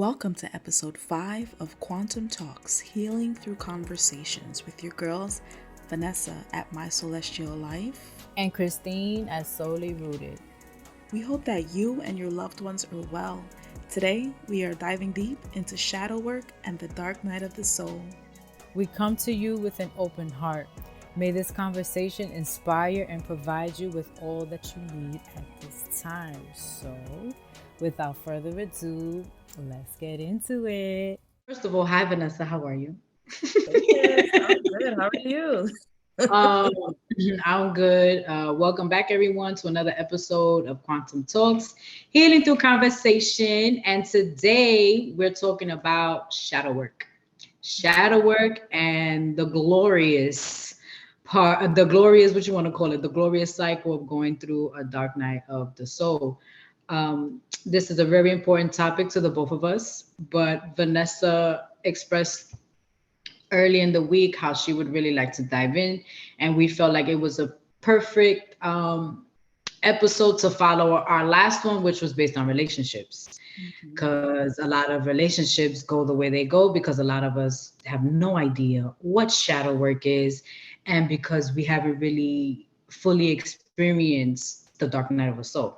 Welcome to episode 5 of Quantum Talks Healing Through Conversations with your girls, Vanessa at My Celestial Life and Christine as Solely Rooted. We hope that you and your loved ones are well. Today, we are diving deep into shadow work and the dark night of the soul. We come to you with an open heart. May this conversation inspire and provide you with all that you need at this time. So, without further ado, let's get into it. First of all, hi Vanessa, how are you? Yes, I'm good. How are you? um, I'm good. Welcome back, everyone, to another episode of Quantum Talks, Healing Through Conversation. And today we're talking about shadow work, and the glorious part. The glorious, what you want to call it, the glorious cycle of going through a dark night of the soul. This is a very important topic to the both of us, but Vanessa expressed early in the week how she would really like to dive in, and we felt like it was a perfect episode to follow our last one, which was based on relationships, because a lot of relationships go the way they go because a lot of us have no idea what shadow work is, and because we haven't really fully experienced the dark night of a soul.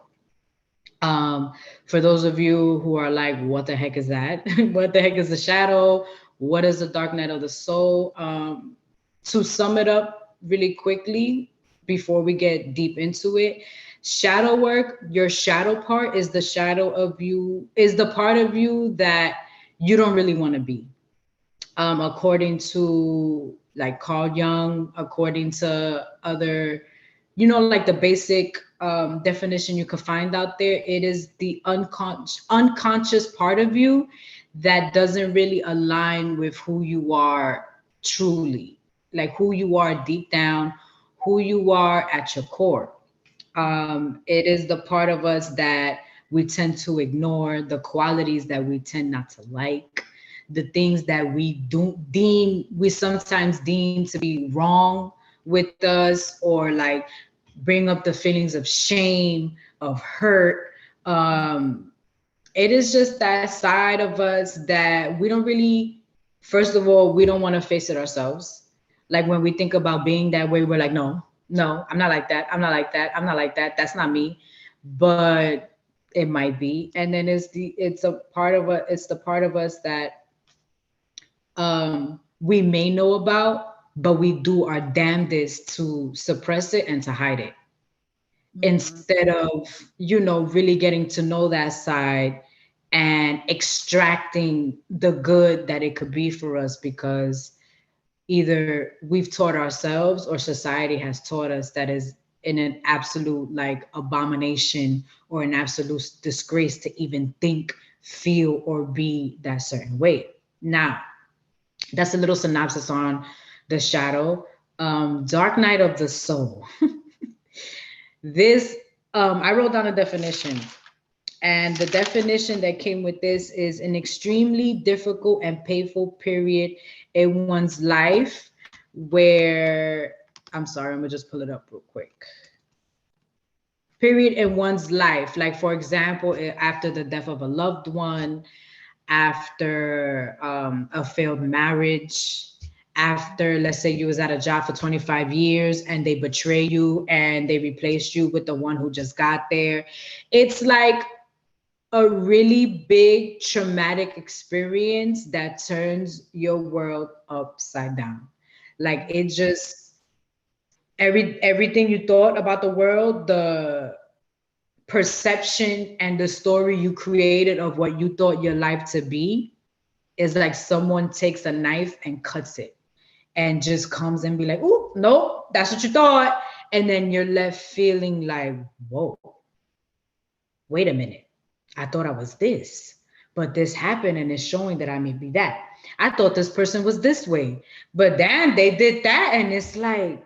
For those of you who are like, what the heck is that? What the heck is the shadow? What is the dark night of the soul? To sum it up really quickly before we get deep into it, shadow work, your shadow part is the shadow of you, is the part of you that you don't really want to be. According to like Carl Jung, according to other, like the basic definition you could find out there, it is the unconscious part of you that doesn't really align with who you are truly, like who you are deep down, who you are at your core. It is the part of us that we tend to ignore, the qualities that we tend not to like, the things that we sometimes deem to be wrong with us, or like bring up the feelings of shame, of hurt. It is just that side of us that we don't really, first of all, we don't want to face it ourselves. Like when we think about being that way, we're like, no, no, I'm not like that. I'm not like that. I'm not like that. That's not me. But it might be. And then it's the part of us that we may know about, but we do our damnedest to suppress it and to hide it, instead of really getting to know that side and extracting the good that it could be for us, because either we've taught ourselves or society has taught us that is in an absolute like abomination or an absolute disgrace to even think, feel, or be that certain way. Now, that's a little synopsis on the shadow. Dark night of the soul. This, I wrote down a definition, and the definition that came with this is an extremely difficult and painful period in one's life where, I'm sorry, I'm gonna just pull it up real quick. Period in one's life. Like, for example, after the death of a loved one, after a failed marriage, after, let's say, you was at a job for 25 years and they betray you and they replaced you with the one who just got there. It's like a really big traumatic experience that turns your world upside down. Like it just, everything you thought about the world, the perception and the story you created of what you thought your life to be, is like someone takes a knife and cuts it and just comes and be like, oh, no, that's what you thought. And then you're left feeling like, whoa, wait a minute. I thought I was this, but this happened and it's showing that I may be that. I thought this person was this way, but then they did that. And it's like,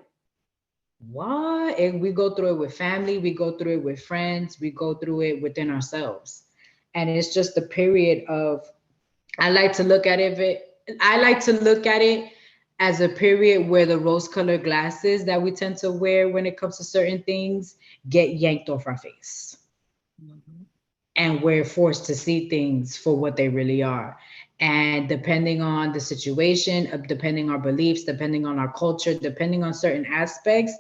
what? And we go through it with family, we go through it with friends, we go through it within ourselves. And it's just a period of, I like to look at it as a period where the rose colored glasses that we tend to wear when it comes to certain things get yanked off our face. and we're forced to see things for what they really are. And depending on the situation, depending on our beliefs, depending on our culture, depending on certain aspects,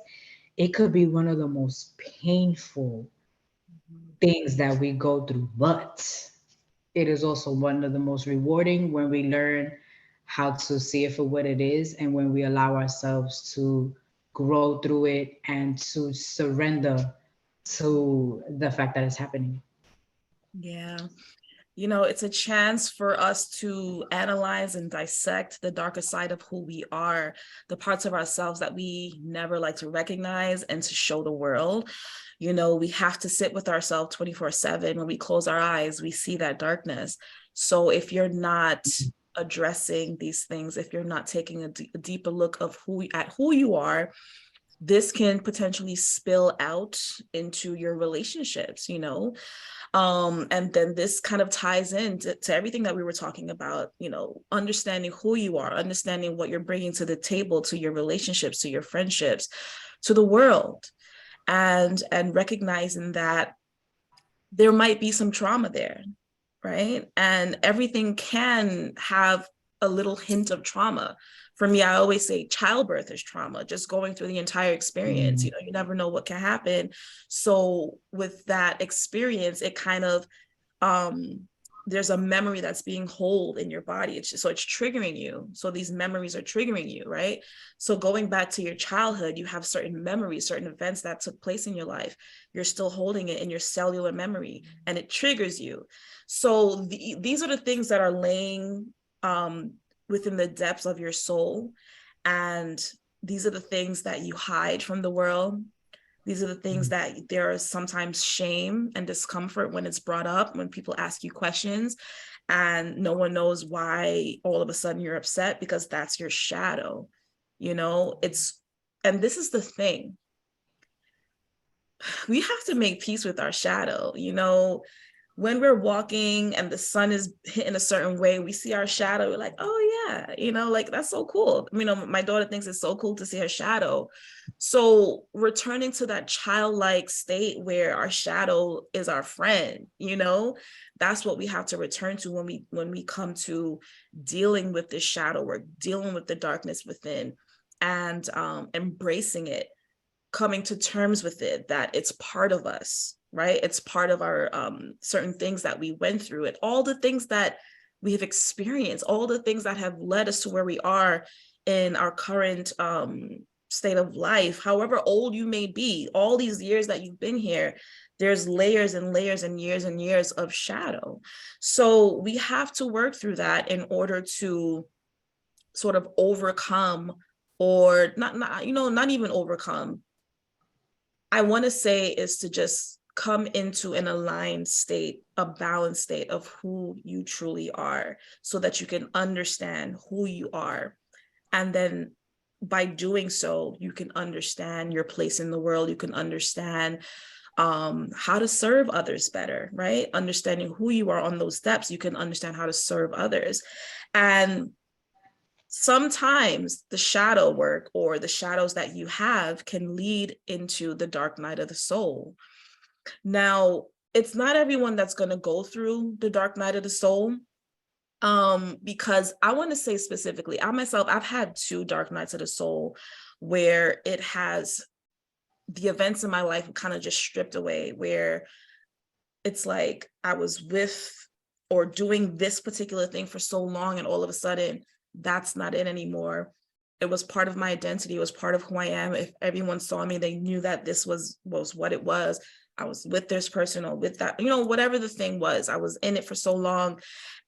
it could be one of the most painful things that we go through. But it is also one of the most rewarding when we learn how to see it for what it is, and when we allow ourselves to grow through it and to surrender to the fact that it's happening. Yeah. You know, it's a chance for us to analyze and dissect the darker side of who we are, the parts of ourselves that we never like to recognize and to show the world. You know, we have to sit with ourselves 24/7. When we close our eyes, we see that darkness. So if you're not addressing these things, if you're not taking a deeper look of who you are, this can potentially spill out into your relationships, you know. And then this kind of ties into to everything that we were talking about, you know, understanding who you are, understanding what you're bringing to the table, to your relationships, to your friendships, to the world, and recognizing that there might be some trauma there, right? And everything can have a little hint of trauma. For me, I always say childbirth is trauma, just going through the entire experience. Mm. You know, you never know what can happen. So with that experience, it kind of um there's a memory that's being held in your body. It's just, so it's triggering you. So these memories are triggering you, right? So going back to your childhood, you have certain memories, certain events that took place in your life. You're still holding it in your cellular memory, and it triggers you. So these are the things that are laying within the depths of your soul, and these are the things that you hide from the world. These are the things that there is sometimes shame and discomfort when it's brought up, when people ask you questions and no one knows why all of a sudden you're upset, because that's your shadow. You know, and this is the thing. We have to make peace with our shadow, you know. When we're walking and the sun is hitting a certain way, we see our shadow, we're like, oh yeah, you know, like that's so cool. You know, my daughter thinks it's so cool to see her shadow. So returning to that childlike state where our shadow is our friend, you know, that's what we have to return to when we come to dealing with this shadow work, dealing with the darkness within, and embracing it, coming to terms with it, that it's part of us, right? It's part of our certain things that we went through, and all the things that we have experienced, all the things that have led us to where we are in our current state of life. However old you may be, all these years that you've been here, there's layers and layers and years of shadow. So we have to work through that in order to sort of overcome, or not you know, not even overcome, I want to say, is to just come into an aligned state, a balanced state of who you truly are, so that you can understand who you are. And then by doing so, you can understand your place in the world. You can understand how to serve others better, right? Understanding who you are on those steps, you can understand how to serve others. And sometimes the shadow work or the shadows that you have can lead into the dark night of the soul. Now, it's not everyone that's going to go through the dark night of the soul. Because I want to say specifically, I myself, I've had two dark nights of the soul where it has, the events in my life kind of just stripped away, where it's like I was with or doing this particular thing for so long, and all of a sudden that's not it anymore. It was part of my identity. It was part of who I am. If everyone saw me, they knew that this was what it was. I was with this person or with that, you know, whatever the thing was, I was in it for so long.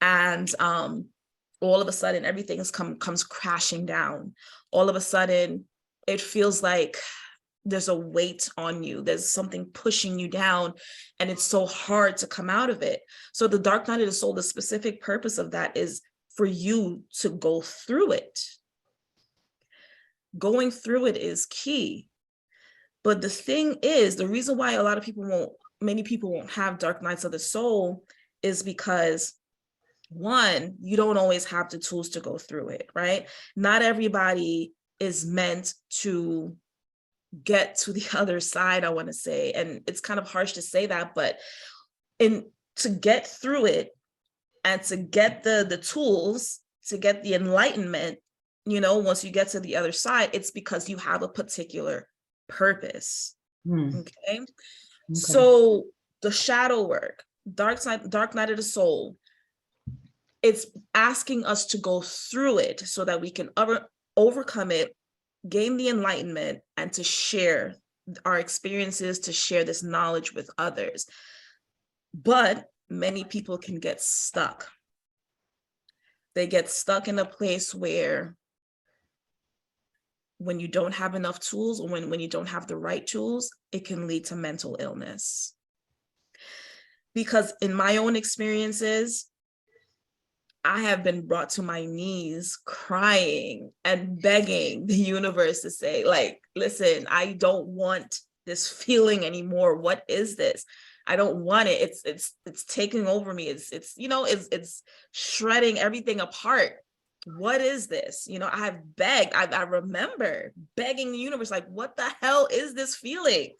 And all of a sudden everything comes crashing down. All of a sudden it feels like there's a weight on you, there's something pushing you down, and it's so hard to come out of it. So the dark night of the soul, the specific purpose of that is for you to go through it. Going through it is key. But the thing is, the reason why many people won't have dark nights of the soul is because, one, you don't always have the tools to go through it, right? Not everybody is meant to get to the other side, I want to say. And it's kind of harsh to say that, but to get through it and to get the tools, to get the enlightenment, once you get to the other side, it's because you have a particular purpose. Mm. Okay. Okay. So the shadow work, dark night of the soul, it's asking us to go through it so that we can overcome it, gain the enlightenment, and to share our experiences, to share this knowledge with others. But many people can get stuck. They get stuck in a place where when you don't have enough tools, or when you don't have the right tools, it can lead to mental illness. Because in my own experiences, I have been brought to my knees crying and begging the universe to say, like, listen, I don't want this feeling anymore. What is this? I don't want it. It's taking over me. It's shredding everything apart. What is this? I've begged. I remember begging the universe, like, what the hell is this feeling?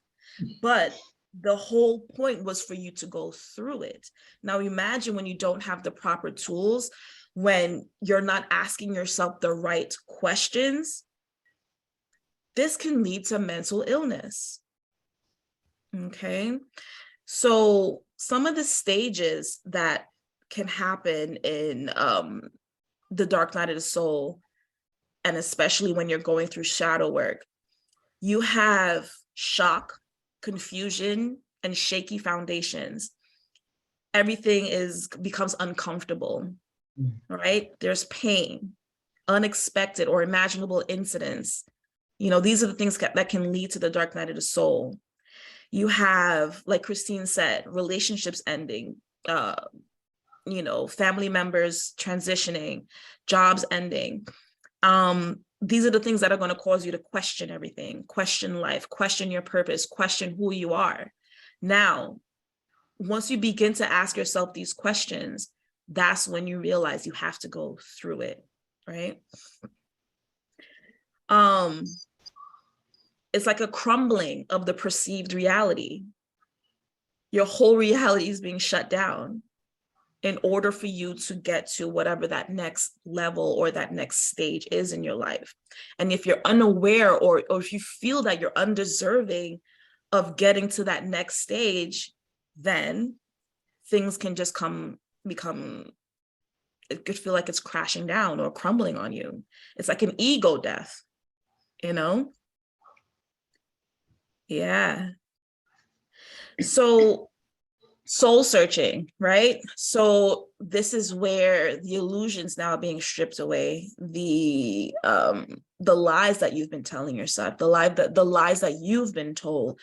But the whole point was for you to go through it. Now imagine when you don't have the proper tools, when you're not asking yourself the right questions, this can lead to mental illness. Okay. So some of the stages that can happen in the dark night of the soul, and especially when you're going through shadow work, you have shock, confusion, and shaky foundations. Everything becomes uncomfortable, right? There's pain, unexpected or imaginable incidents. These are the things that can lead to the dark night of the soul. You have, like Christine said, relationships ending, family members transitioning, jobs ending. These are the things that are going to cause you to question everything, question life, question your purpose, question who you are. Now, once you begin to ask yourself these questions, that's when you realize you have to go through it, right? It's like a crumbling of the perceived reality. Your whole reality is being shut down in order for you to get to whatever that next level or that next stage is in your life. And if you're unaware, or if you feel that you're undeserving of getting to that next stage, then things can just become, it could feel like it's crashing down or crumbling on you. It's like an ego death, you know? Yeah. So soul searching, right? So this is where the illusions now are being stripped away, the lies that you've been telling yourself, the lies that you've been told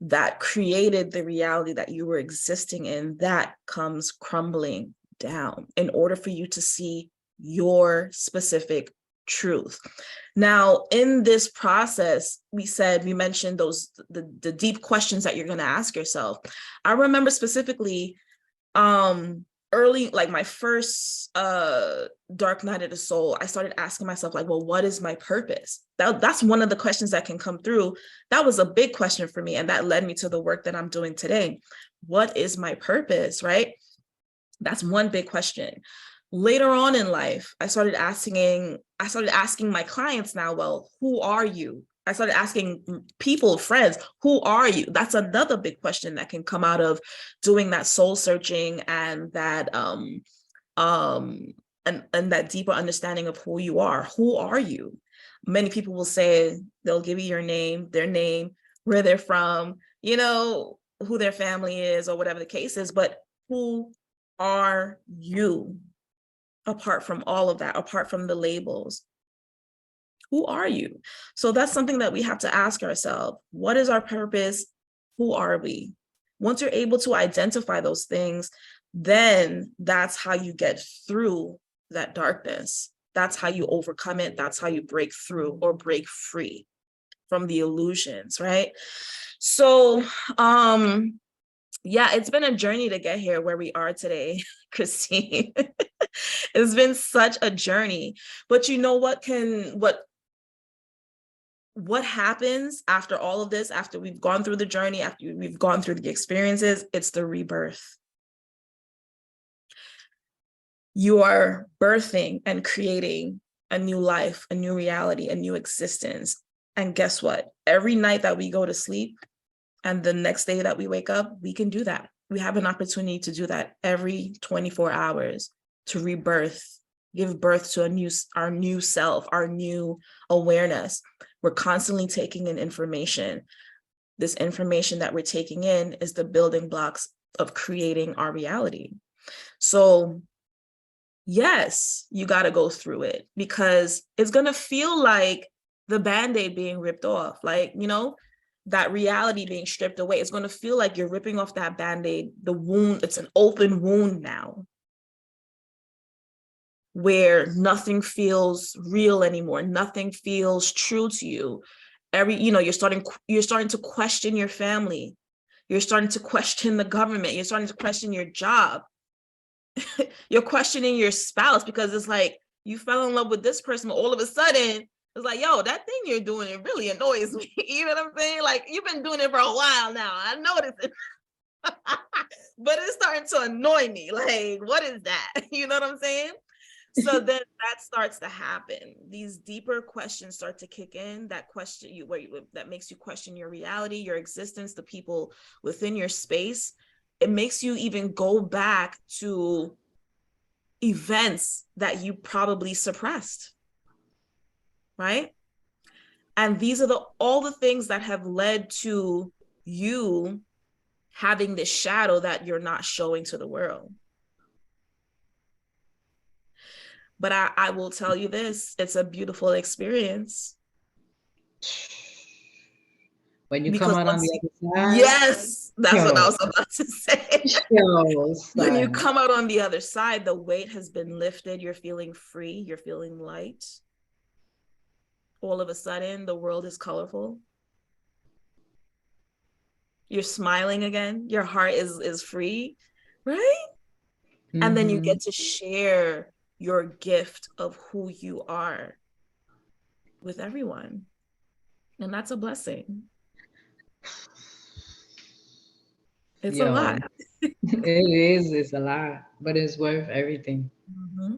that created the reality that you were existing in, that comes crumbling down in order for you to see your specific truth. Now, in this process, we mentioned the deep questions that you're going to ask yourself. I remember specifically early, like my first dark night of the soul, I started asking myself, like, well, what is my purpose? That's one of the questions that can come through. That was a big question for me, and that led me to the work that I'm doing today. What is my purpose, right? That's one big question. Later on in life, I started asking my clients now, well, who are you? I started asking people, friends, who are you? That's another big question that can come out of doing that soul searching and that and that deeper understanding of who you are. Who are you? Many people will say, they'll give you your name, their name, where they're from, who their family is, or whatever the case is, but who are you? Apart from all of that, apart from the labels, who are you? So that's something that we have to ask ourselves. What is our purpose? Who are we? Once you're able to identify those things, then that's how you get through that darkness. That's how you overcome it. That's how you break through or break free from the illusions, right? So, yeah, it's been a journey to get here where we are today, Christine. It's been such a journey. But you know what happens after all of this, after we've gone through the journey, after we've gone through the experiences? It's the rebirth. You are birthing and creating a new life, a new reality, a new existence. And guess what? Every night that we go to sleep and the next day that we wake up, we can do that. We have an opportunity to do that every 24 hours, to rebirth, give birth to our new self, our new awareness. We're constantly taking in information. This information that we're taking in is the building blocks of creating our reality. So yes, you got to go through it, because it's going to feel like the Band-Aid being ripped off, like, that reality being stripped away. It's going to feel like you're ripping off that Band-Aid, the wound. It's an open wound now, where nothing feels real anymore. Nothing feels true to you. You're starting to question your family. You're starting to question the government. You're starting to question your job. You're questioning your spouse, because it's like you fell in love with this person, but all of a sudden it's like, yo, that thing you're doing, it really annoys me. You know what I'm saying? Like, you've been doing it for a while now. I noticed it. But it's starting to annoy me. Like, what is that? You know what I'm saying? So then that starts to happen. These deeper questions start to kick in. That question that makes you question your reality, your existence, the people within your space. It makes you even go back to events that you probably suppressed, right? And these are all the things that have led to you having this shadow that you're not showing to the world. But I will tell you this, it's a beautiful experience. When you come Because out on once the you, other side, yes, that's what I yo, was about to say. yo, When you son. come out on the other side, the weight has been lifted. You're feeling free. You're feeling light. All of a sudden, the world is colorful. You're smiling again. Your heart is free, right? And then you Mm-hmm. get to share your gift of who you are with everyone. And that's a blessing. It's a lot. Yo, it's a lot, but it's worth everything. Mm-hmm.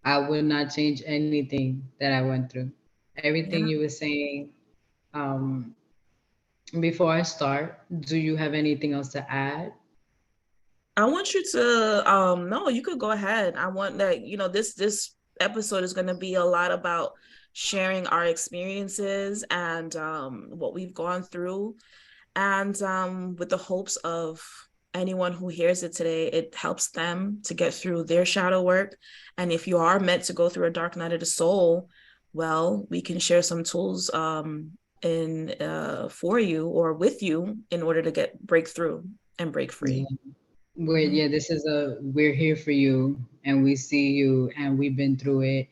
I would not change anything that I went through. Everything Yeah. you were saying, um, before I start, do you have anything else to add? I want you to no, you could go ahead. I want that, this episode is going to be a lot about sharing our experiences and what we've gone through, and with the hopes of anyone who hears it today, it helps them to get through their shadow work. And if you are meant to go through a dark night of the soul, well, we can share some tools in for you or with you in order to get breakthrough and break free. Yeah. Mm-hmm. This is we're here for you and we see you and we've been through it.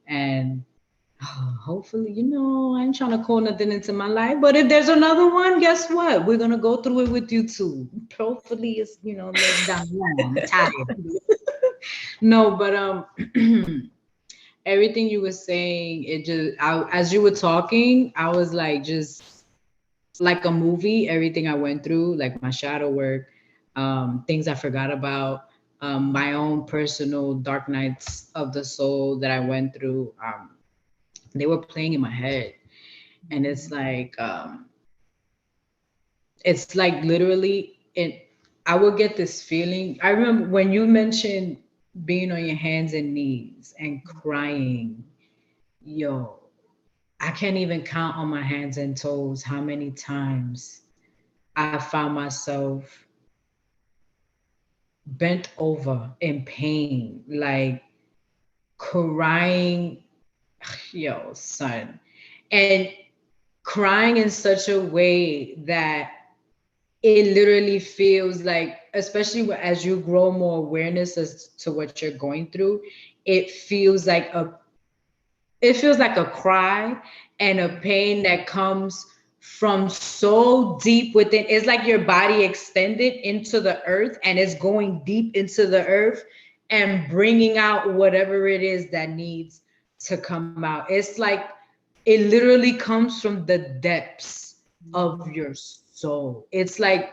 And hopefully, I ain't trying to call nothing into my life, but if there's another one, guess what? We're gonna go through it with you too. Hopefully, it's less down the line. I'm tired. No, but everything you were saying, as you were talking, I was like just like a movie. Everything I went through, like my shadow work, things I forgot about, my own personal dark nights of the soul that I went through. They were playing in my head, and it's like literally it. I would get this feeling. I remember when you mentioned being on your hands and knees and crying. Yo, I can't even count on my hands and toes how many times I found myself bent over in pain, like crying, yo, son, and crying in such a way that it literally feels like, especially as you grow more awareness as to what you're going through, it feels like a cry and a pain that comes from so deep within. It's like your body extended into the earth and it's going deep into the earth and bringing out whatever it is that needs to come out. It's like it literally comes from the depths of your soul. It's like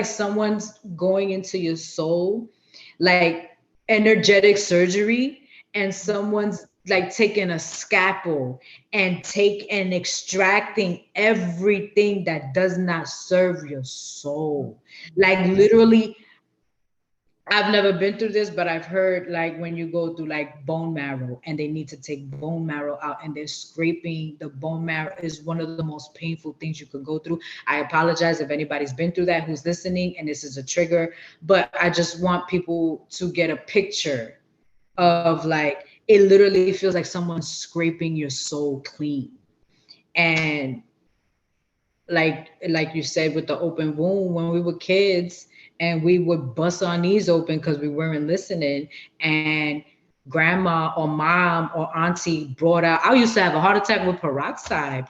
someone's going into your soul, like energetic surgery, and someone's like taking a scalpel and extracting everything that does not serve your soul. Like literally, I've never been through this, but I've heard like when you go through like bone marrow and they need to take bone marrow out and they're scraping the bone marrow is one of the most painful things you could go through. I apologize if anybody's been through that who's listening and this is a trigger, but I just want people to get a picture of like it literally feels like someone's scraping your soul clean. And like you said with the open wound, when we were kids and we would bust our knees open because we weren't listening, and grandma or mom or auntie brought out, I used to have a heart attack with peroxide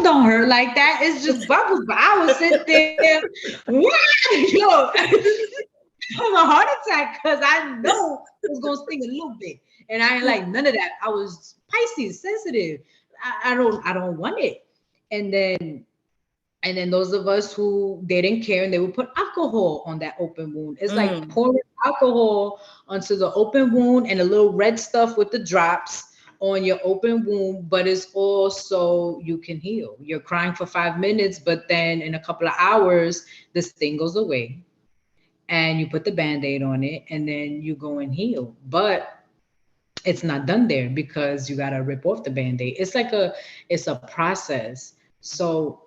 don't hurt like that, it's just bubbles, but I would sit there yo have a heart attack because I know it was gonna sting a little bit. And I ain't like none of that. I was Pisces, sensitive. I don't want it. And then those of us who didn't care and they would put alcohol on that open wound. It's like Mm. pouring alcohol onto the open wound and a little red stuff with the drops on your open wound, but it's also you can heal. You're crying for 5 minutes, but then in a couple of hours, this thing goes away and you put the band-aid on it and then you go and heal. But it's not done there because you gotta rip off the band-aid. It's a process. So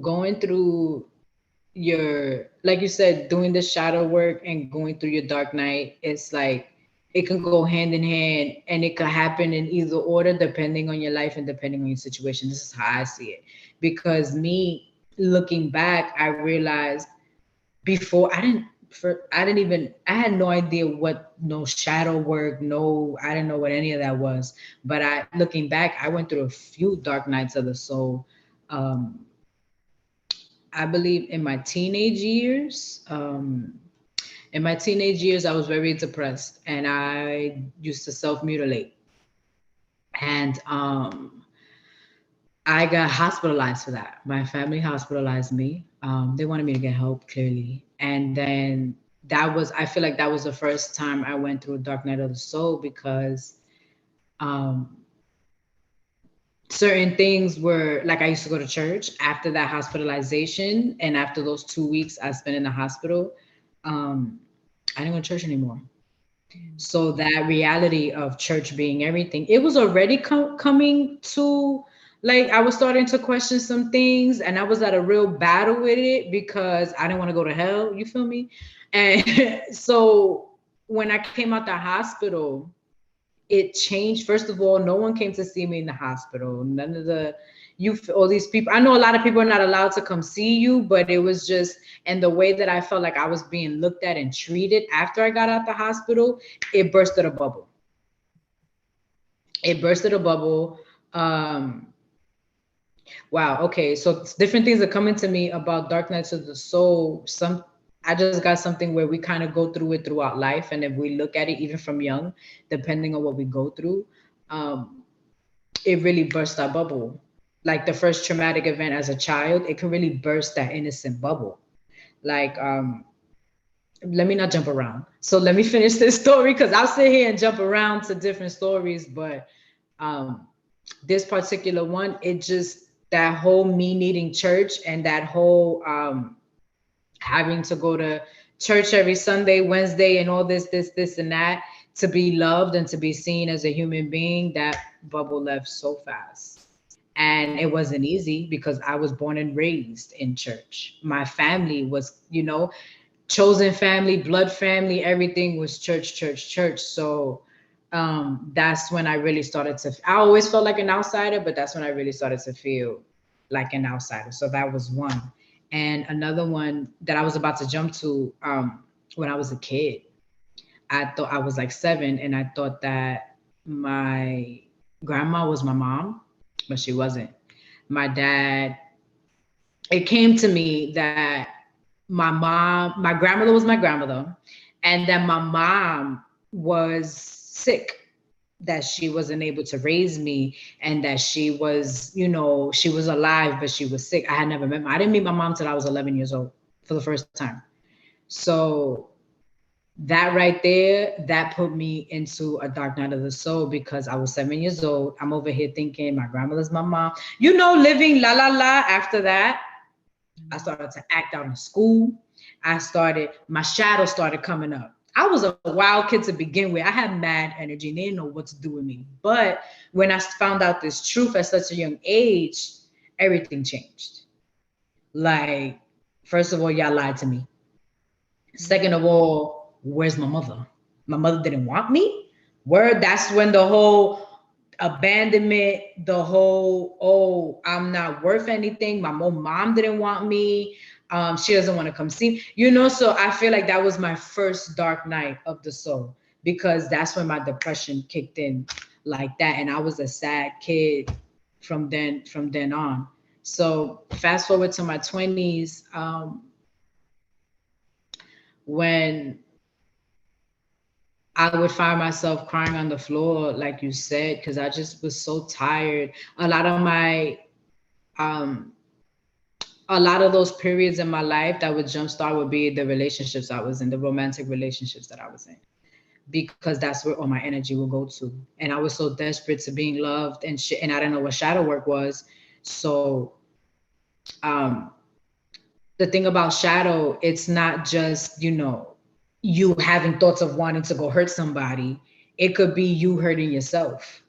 going through your, like you said, doing the shadow work and going through your dark night, it's like it can go hand in hand and it could happen in either order depending on your life and depending on your situation. This is how I see it. Because me looking back, I realized before I didn't even, I had no idea what no shadow work, no, I didn't know what any of that was. But I looking back, I went through a few dark nights of the soul. um I believe in my teenage years, I was very depressed and I used to self-mutilate. And I got hospitalized for that. My family hospitalized me. They wanted me to get help, clearly. And then I feel like that was the first time I went through a dark night of the soul because um, certain things were like I used to go to church after that hospitalization. And after those 2 weeks I spent in the hospital, um, I didn't go to church anymore. So that reality of church being everything, it was already coming to, like I was starting to question some things and I was at a real battle with it because I didn't want to go to hell, you feel me? And so when I came out the hospital, it changed. First of all, no one came to see me in the hospital. None of the all these people. I know a lot of people are not allowed to come see you, but it was just, and the way that I felt like I was being looked at and treated after I got out the hospital, it bursted a bubble. It bursted a bubble. Um, Wow. Okay. So different things are coming to me about dark nights of the soul. I just got something where we kind of go through it throughout life, and if we look at it even from young, depending on what we go through, um, it really burst our bubble. Like the first traumatic event as a child, it can really burst that innocent bubble. Like, let me not jump around. So let me finish this story because I'll sit here and jump around to different stories. But um, this particular one, it just, that whole me needing church and that whole having to go to church every Sunday, Wednesday, and all this, and that to be loved and to be seen as a human being, that bubble left so fast. And it wasn't easy because I was born and raised in church. My family was, chosen family, blood family, everything was church, church, church. So that's when I really started to, I always felt like an outsider, but that's when I really started to feel like an outsider. So that was one. And another one that I was about to jump to, when I was a kid, I thought I was like 7 and I thought that my grandma was my mom, but she wasn't. My dad, it came to me that my grandmother was my grandmother, and that my mom was sick, that she wasn't able to raise me, and that she was, she was alive, but she was sick. I had never met I didn't meet my mom till I was 11 years old for the first time. So That right there, that put me into a dark night of the soul because I was 7 years old. I'm over here thinking my grandmother's my mom. Living la la la. After that, I started to act out in school. My shadow started coming up. I was a wild kid to begin with. I had mad energy and they didn't know what to do with me. But when I found out this truth at such a young age, everything changed. Like, first of all, y'all lied to me. Second of all, where's my mother? My mother didn't want me. Where that's when the whole abandonment, the whole, oh, I'm not worth anything. My mom didn't want me. She doesn't want to come see. So I feel like that was my first dark night of the soul because that's when my depression kicked in like that. And I was a sad kid from then on. So fast forward to my 20s, when I would find myself crying on the floor, like you said, because I just was so tired. A lot of my, um, a lot of those periods in my life that would jumpstart would be the relationships I was in, the romantic relationships that I was in, because that's where all my energy would go to. And I was so desperate to being loved and shit, and I didn't know what shadow work was. So, um, the thing about shadow, it's not just, you having thoughts of wanting to go hurt somebody. It could be you hurting yourself.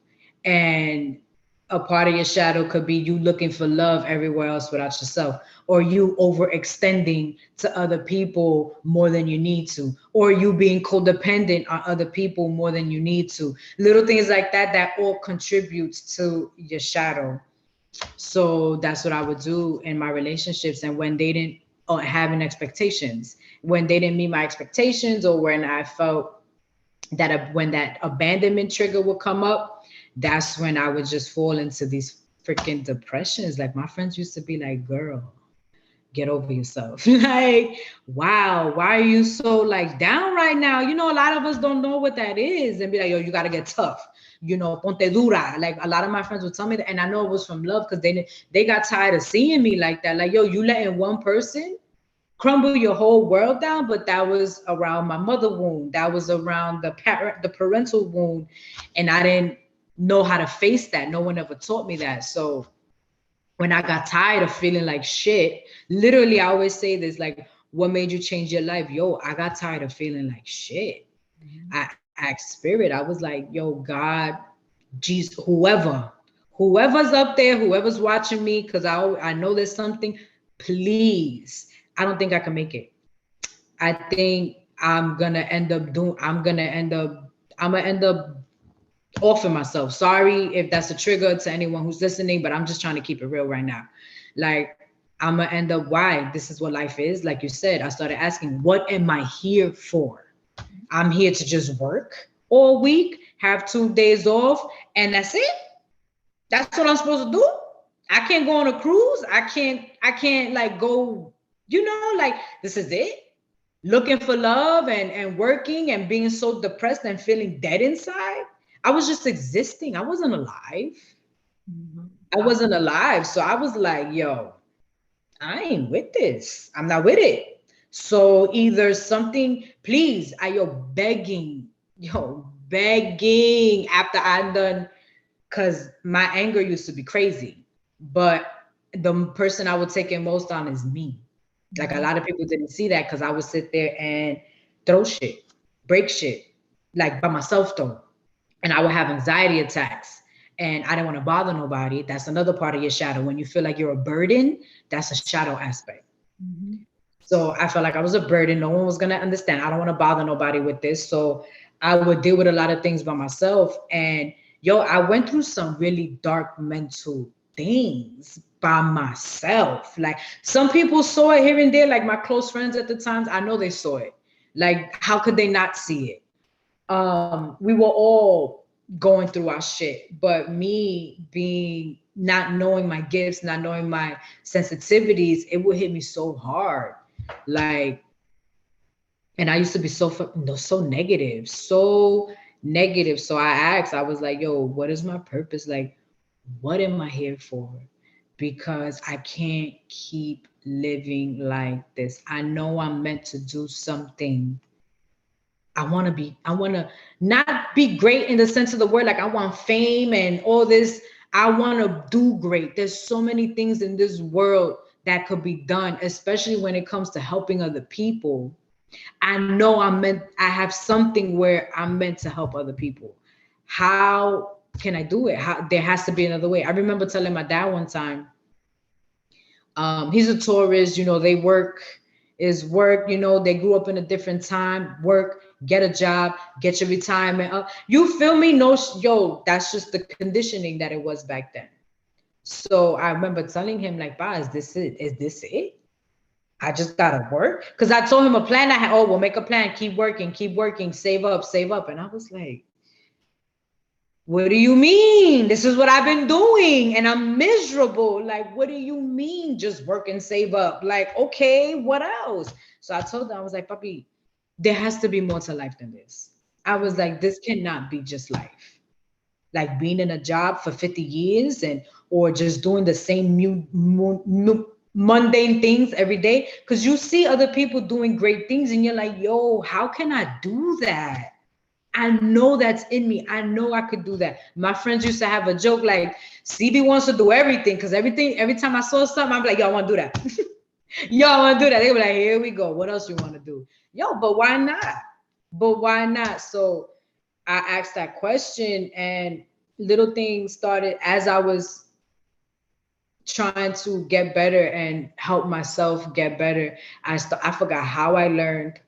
And a part of your shadow could be you looking for love everywhere else without yourself, or you overextending to other people more than you need to, or you being codependent on other people more than you need to. Little things like that, that all contributes to your shadow. So that's what I would do in my relationships. And when they didn't, or having expectations, when they didn't meet my expectations, or when I felt that when that abandonment trigger would come up, that's when I would just fall into these freaking depressions. Like my friends used to be like, girl, get over yourself. Like, wow, why are you so like down right now? A lot of us don't know what that is and be like, yo, you got to get tough. Ponte dura. Like a lot of my friends would tell me that, and I know it was from love because they got tired of seeing me like that. Like, yo, you letting one person crumble your whole world down. But that was around my mother wound. That was around the parental wound, and I didn't know how to face that. No one ever taught me that. So when I got tired of feeling like shit, literally, I always say this, like, what made you change your life? Yo, I got tired of feeling like shit. I asked spirit. I was like, yo, God, Jesus, whoever's up there, whoever's watching me, because I know there's something, please. I don't think I can make it. I think I'm gonna end up offing myself. Sorry if that's a trigger to anyone who's listening, but I'm just trying to keep it real right now. Like, I'm gonna end up, why? This is what life is. Like you said, I started asking, what am I here for? I'm here to just work all week, have 2 days off, and that's it. That's what I'm supposed to do. I can't go on a cruise. I can't like go, like, this is it. Looking for love and working and being so depressed and feeling dead inside. I was just existing. I wasn't alive. Mhm. I wasn't alive. So I was like, yo, I ain't with this. I'm not with it. So either something, please, begging after I'm done, because my anger used to be crazy. But the person I would take it most on is me. Like a lot of people didn't see that because I would sit there and throw shit, break shit, like by myself though. And I would have anxiety attacks and I didn't want to bother nobody. That's another part of your shadow. When you feel like you're a burden, that's a shadow aspect. Mhm. So I felt like I was a burden. No one was going to understand. I don't want to bother nobody with this. So I would deal with a lot of things by myself. And yo, I went through some really dark mental things by myself. Like some people saw it here and there, like my close friends at the times. I know they saw it. Like, how could they not see it? We were all going through our shit, but me being not knowing my gifts, not knowing my sensitivities, it would hit me so hard. Like, and I used to be so negative, so negative. So I asked, I was like, yo, what is my purpose? Like, what am I here for? Because I can't keep living like this. I know I'm meant to do something I want to not be great in the sense of the word, like I want fame and all this. I want to do great. There's so many things in this world that could be done, especially when it comes to helping other people. I know I have something where I'm meant to help other people. How can I do it? How, there has to be another way. I remember telling my dad one time, he's a tourist, they work is work, they grew up in a different time, work, get a job, get your retirement up. You feel me? No, yo, that's just the conditioning that it was back then. So I remember telling him, like, "Ba, is this it? Is this it? I just gotta work." Because I told him a plan I had. Oh, we'll make a plan, keep working, save up, save up. And I was like, what do you mean? This is what I've been doing and I'm miserable. Like, what do you mean just work and save up? Like, okay, what else? So I told them, I was like, Papi, there has to be more to life than this. I was like, this cannot be just life. Like being in a job for 50 years and or just doing the same mundane things every day. Because you see other people doing great things and you're like, yo, how can I do that? I know that's in me. I know I could do that. My friends used to have a joke like, CB wants to do everything because every time I saw something, I'm like, yo, I want to do that. Yo, I want to do that. They were like, here we go. What else you want to do? Yo, but why not? But why not? So I asked that question and little things started as I was trying to get better and help myself get better. I forgot how I learned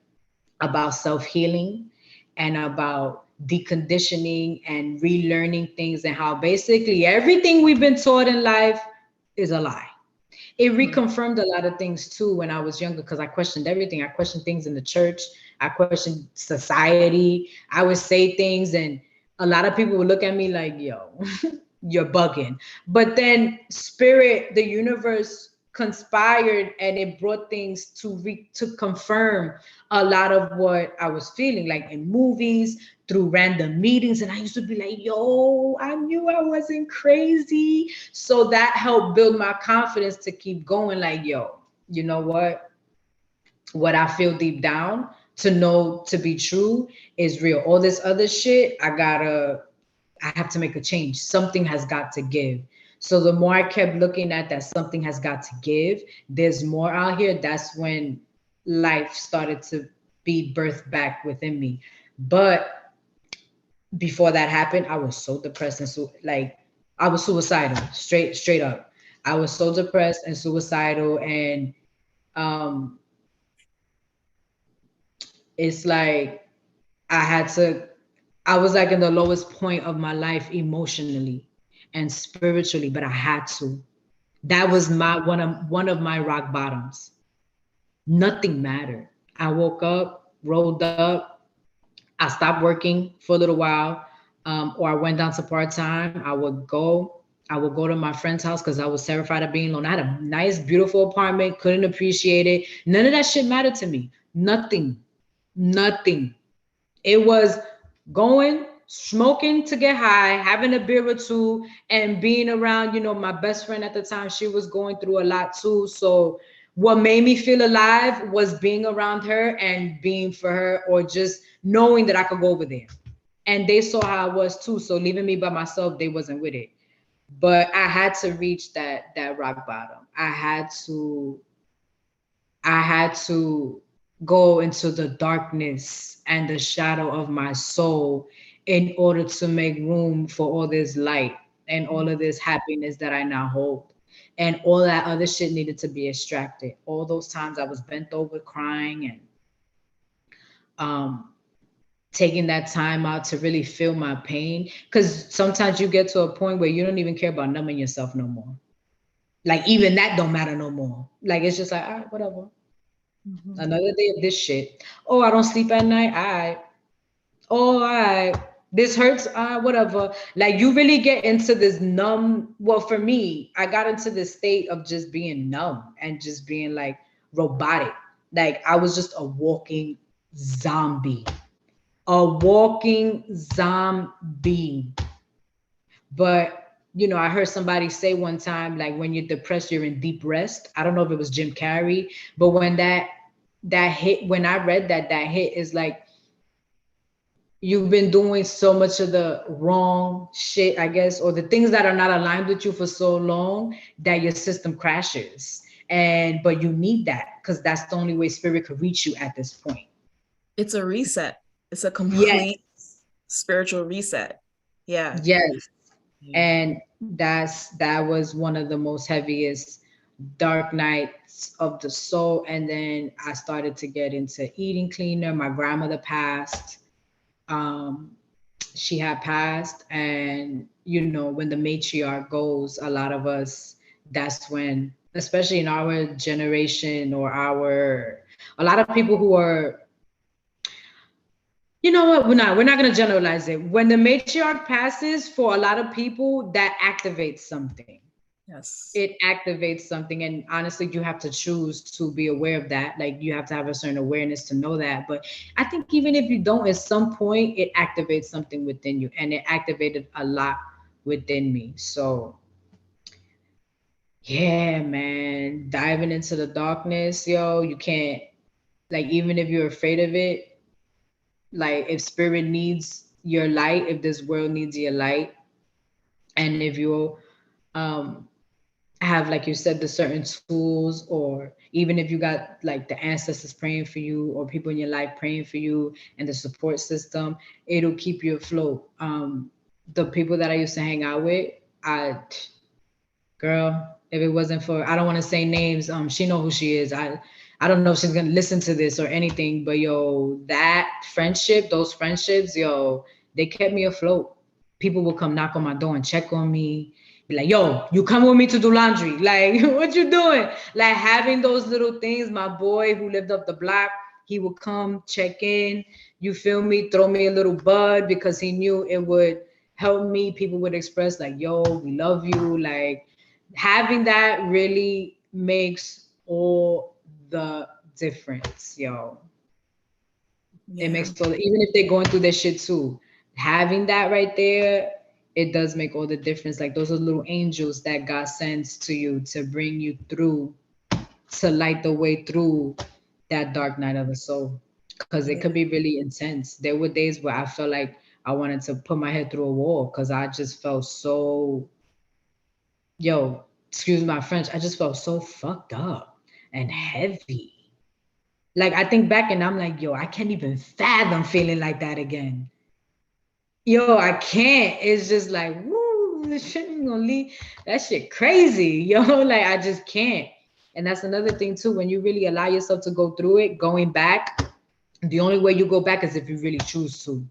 about self-healing and about deconditioning and relearning things and how basically everything we've been taught in life is a lie. It Mhm. reconfirmed a lot of things too when I was younger because I questioned everything. I questioned things in the church. I questioned society. I would say things and a lot of people would look at me like, yo, you're bugging. But then spirit, the universe conspired and it brought things to confirm a lot of what I was feeling, like in movies, through random meetings. And I used to be like, yo, I knew I wasn't crazy. So that helped build my confidence to keep going, like, yo, you know what I feel deep down to know to be true is real. All this other shit, I have to make a change. Something has got to give. So the more I kept looking at that something has got to give, there's more out here. That's when life started to be birthed back within me. But before that happened, I was so depressed and so like I was suicidal, straight up. I was so depressed and suicidal, and um, it's like I had to. I was like in the lowest point of my life emotionally and spiritually, but I had to. That was my one of my rock bottoms. Nothing mattered. I woke up, rolled up, I stopped working for a little while, or I went down to part time. I would go to my friend's house because I was terrified of being alone. I had a nice, beautiful apartment, couldn't appreciate it. None of that shit mattered to me. Nothing, nothing. It was going, smoking to get high, having a beer or two, and being around, my best friend at the time. She was going through a lot too. So what made me feel alive was being around her and being for her, or just knowing that I could go over there. And they saw how I was too. So leaving me by myself, they wasn't with it. But I had to reach that rock bottom. I had to go into the darkness and the shadow of my soul in order to make room for all this light and all of this happiness that I now hold. And all that other shit needed to be extracted. All those times I was bent over crying and um, taking that time out to really feel my pain. Because sometimes you get to a point where you don't even care about numbing yourself no more. Like even that don't matter no more. Like it's just like, all right, whatever. Mhm. Another day of this shit. Oh, I don't sleep at night. All right. This hurts. Whatever. Like you really get into this numb. Well, for me, I got into this state of just being numb and just being like robotic. Like I was just a walking zombie. A walking zombie. But I heard somebody say one time, like when you're depressed, you're in deep rest. I don't know if it was Jim Carrey, but when that hit, when I read that hit is like you've been doing so much of the wrong shit, I guess, or the things that are not aligned with you for so long that your system crashes. And but you need that because that's the only way spirit could reach you at this point. It's a reset. It's a Yes, complete spiritual reset. Yeah. yes. Yeah. And that was one of the most heaviest dark nights of the soul. And then I started to get into eating cleaner. My grandmother passed. Um, she had passed, and when the matriarch goes, a lot of us, that's when, especially in our generation, or our a lot of people who are, you know what, we're not going to generalize it. When the matriarch passes, for a lot of people that activates something. Yes. It activates something, and honestly you have to choose to be aware of that. Like, you have to have a certain awareness to know that. But I think even if you don't, at some point it activates something within you, and it activated a lot within me. So yeah, man, diving into the darkness, yo, you can't, like, even if you're afraid of it, like, if spirit needs your light, if this world needs your light, and if you um have, like you said, the certain tools, or even if you got like the ancestors praying for you, or people in your life praying for you, and the support system, it'll keep you afloat. The people that I used to hang out with, I girl, if it wasn't for, I don't want to say names, she know who she is. I don't know if she's gonna listen to this or anything, but yo, that friendship, those friendships, yo, they kept me afloat. People will come knock on my door and check on me, be like, yo, you come with me to do laundry. Like, what you doing? Like, having those little things. My boy who lived up the block, he would come check in, you feel me, throw me a little bud because he knew it would help me. People would express like, yo, we love you. Like, having that really makes all the difference, yo. It Yeah. makes all, even if they're going through their shit too, having that right there, it does make all the difference. Like, those are little angels that God sends to you to bring you through, to light the way through that dark night of the soul. Because it could Yeah. be really intense. There were days where I felt like I wanted to put my head through a wall because I just felt so, yo, excuse my French, I just felt so fucked up and heavy. Like, I think back and I'm like, yo, I can't even fathom feeling like that again. Yo, I can't. It's just like, woo, this shit ain't gonna leave. That shit crazy, yo. Like, I just can't. And that's another thing too. When you really allow yourself to go through it, going back, the only way you go back is if you really choose to.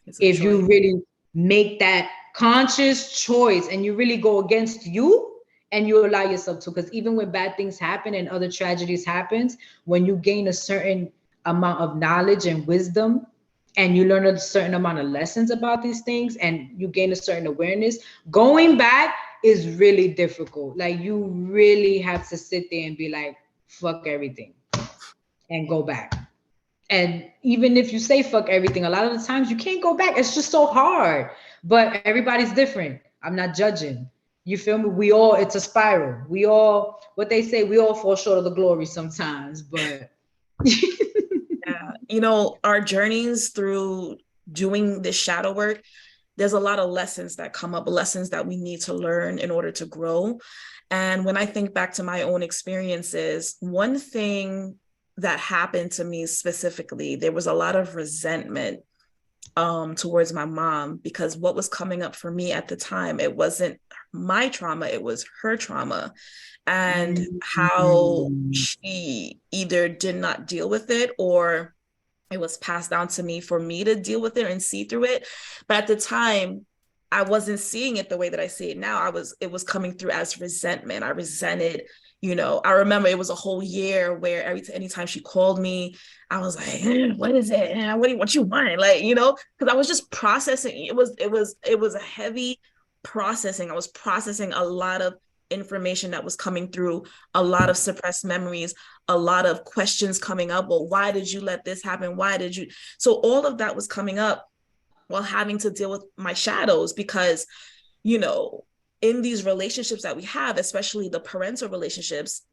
It's a If choice. you really make that conscious choice and you really go against you and you allow yourself to, because even when bad things happen and other tragedies happens, when you gain a certain amount of knowledge and wisdom, and you learn a certain amount of lessons about these things, and you gain a certain awareness, going back is really difficult. Like, you really have to sit there and be like, fuck everything, and go back. And even if you say fuck everything, a lot of the times you can't go back. It's just so hard. But everybody's different. I'm not judging. You feel me? We all, it's a spiral. We all, what they say, we all fall short of the glory sometimes. But Yeah. Our journeys through doing this shadow work, there's a lot of lessons that come up, lessons that we need to learn in order to grow. And when I think back to my own experiences, one thing that happened to me specifically, there was a lot of resentment towards my mom, because what was coming up for me at the time, it wasn't my trauma, it was her trauma, and how mm, she either did not deal with it, or it was passed down to me for me to deal with it and see through it. But at the time, I wasn't seeing it the way that I see it now. It was coming through as resentment. I resented, I remember it was a whole year where anytime she called me, I was like, what is it? What you want? Like, because I was just processing. It was a heavy processing. I was processing a lot of information that was coming through, a lot of suppressed memories, a lot of questions coming up. Well, why did you let this happen? Why did you? So all of that was coming up while having to deal with my shadows, because, you know, in these relationships that we have, especially the parental relationships,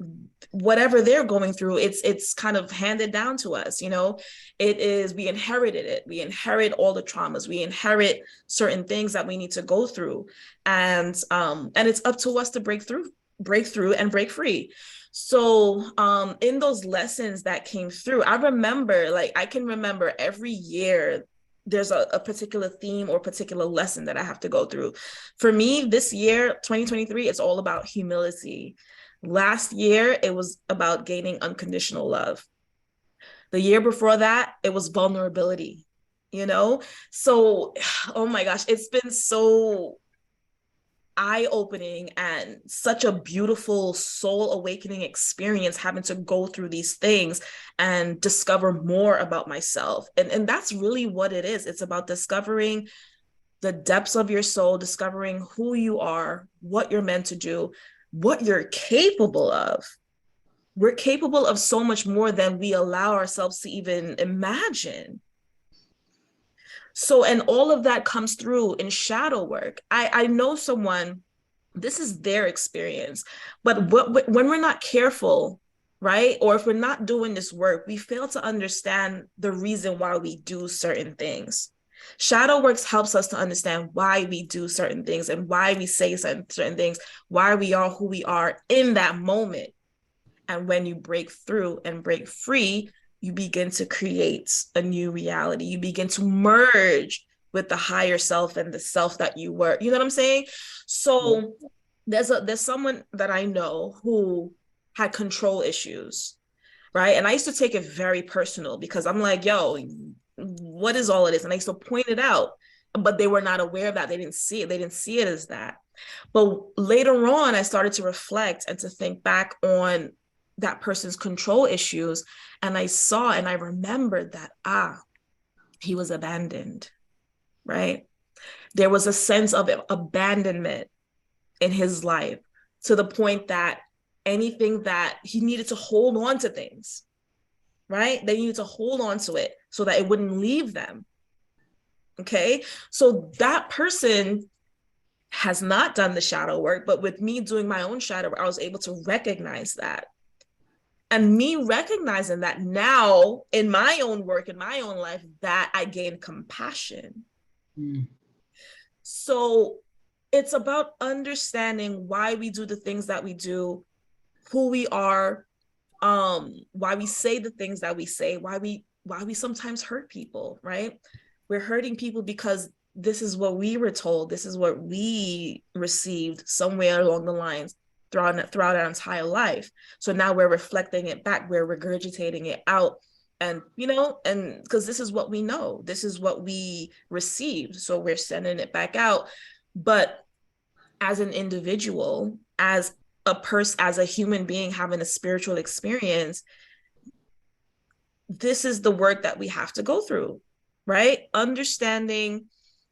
whatever they're going through, it's kind of handed down to us. It is, we inherited it. We inherit all the traumas. We inherit certain things that we need to go through, and it's up to us to break through and break free. So in those lessons that came through, I can remember every year there's a particular theme or particular lesson that I have to go through. For me, this year, 2023, it's all about humility. Last year, it was about gaining unconditional love. The year before that, it was vulnerability, you know? So, oh my gosh, it's been so eye-opening and such a beautiful soul awakening experience having to go through these things and discover more about myself. And that's really what it is. It's about discovering the depths of your soul, discovering who you are, what you're meant to do, what you're capable of. We're capable of so much more than we allow ourselves to even imagine. So, and all of that comes through in shadow work. I know someone, this is their experience, but when we're not careful, right? Or if we're not doing this work, we fail to understand the reason why we do certain things. Shadow works helps us to understand why we do certain things and why we say certain things, why we are who we are in that moment. And when you break through and break free, you begin to create a new reality. You begin to merge with the higher self and the self that you were. You know what I'm saying? So there's someone that I know who had control issues, right? And I used to take it very personal because I'm like, yo, what is all of this? And I used to point it out, but they were not aware of that. They didn't see it. They didn't see it as that. But later on, I started to reflect and to think back on that person's control issues. And I saw and I remembered that, he was abandoned, right? There was a sense of abandonment in his life to the point that anything that he needed to hold on to things, right? They needed to hold on to it so that it wouldn't leave them. Okay. So that person has not done the shadow work, but with me doing my own shadow work, I was able to recognize that. And me recognizing that now in my own work, in my own life, that I gained compassion. Mm. So it's about understanding why we do the things that we do, who we are, why we say the things that we say, why we sometimes hurt people, right? We're hurting people because this is what we were told, this is what we received somewhere along the lines throughout our entire life. So now we're reflecting it back, we're regurgitating it out, and and because this is what we know, this is what we received, so we're sending it back out. But as an individual, as a person, as a human being having a spiritual experience, this is the work that we have to go through, right? Understanding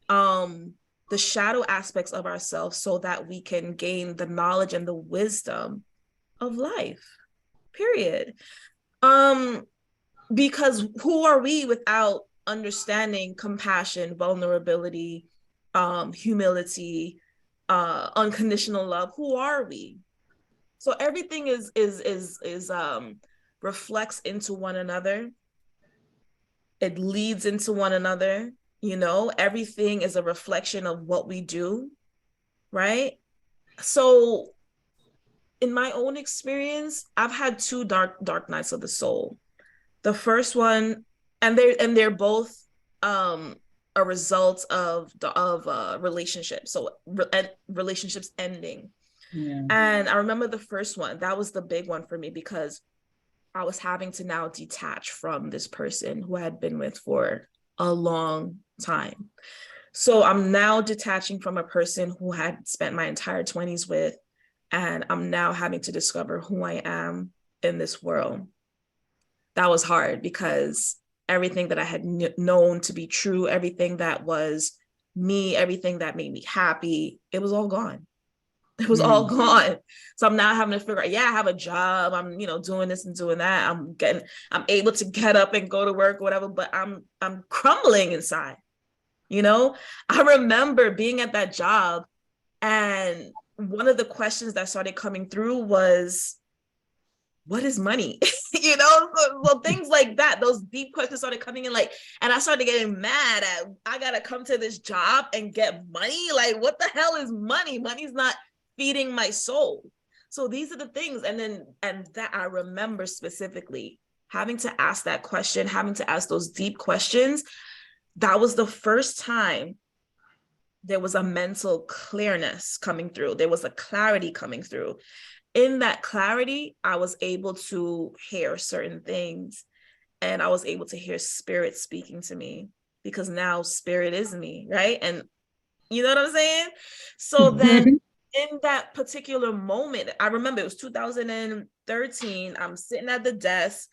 the shadow aspects of ourselves so that we can gain the knowledge and the wisdom of life, period. Because who are we without understanding compassion, vulnerability, humility, unconditional love? Who are we? So everything is reflects into one another. It leads into one another. Everything is a reflection of what we do, right? So in my own experience, I've had two dark nights of the soul. The first one, and they're both a result of relationships. So relationships ending. Yeah. And I remember the first one, that was the big one for me because I was having to now detach from this person who I had been with for a long time. So I'm now detaching from a person who had spent my entire 20s with, and I'm now having to discover who I am in this world. That was hard because everything that I had known to be true, everything that was me, everything that made me happy, it was all gone. It was all gone. So I'm now having to figure out, I have a job. I'm, doing this and doing that. I'm able to get up and go to work or whatever, but I'm crumbling inside. I remember being at that job and one of the questions that started coming through was, what is money? So things like that, those deep questions started coming in, like, and I started getting mad at, I gotta come to this job and get money. Like, what the hell is money? Money's not feeding my soul. So these are the things. And that I remember specifically having to ask that question, having to ask those deep questions. That was the first time there was a mental clearness coming through. There was a clarity coming through. In that clarity, I was able to hear certain things, and I was able to hear spirit speaking to me, because now spirit is me, right? And you know what I'm saying? So then in that particular moment, I remember it was 2013. I'm sitting at the desk,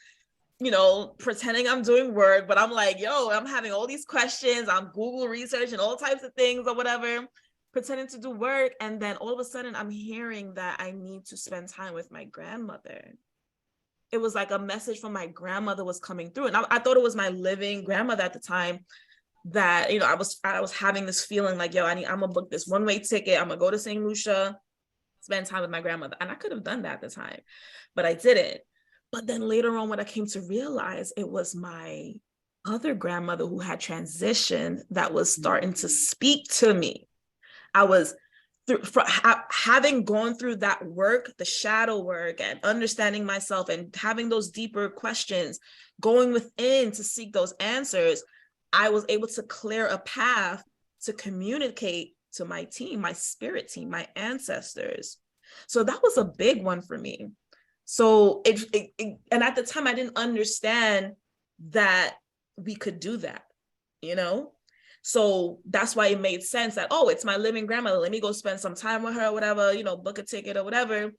pretending I'm doing work, but I'm like, yo, I'm having all these questions. I'm Google research and all types of things or whatever, pretending to do work. And then all of a sudden I'm hearing that I need to spend time with my grandmother. It was like a message from my grandmother was coming through. And I thought it was my living grandmother at the time, that, I was having this feeling like, yo, I'm gonna book this one-way ticket. I'm gonna go to St. Lucia, spend time with my grandmother. And I could have done that at the time, but I didn't. But then later on, when I came to realize, it was my other grandmother who had transitioned that was starting to speak to me. I was having gone through that work, the shadow work, and understanding myself and having those deeper questions, going within to seek those answers. I was able to clear a path to communicate to my team, my spirit team, my ancestors. So that was a big one for me. So and at the time I didn't understand that we could do that, you know? So that's why it made sense that, oh, it's my living grandmother. Let me go spend some time with her or whatever, book a ticket or whatever.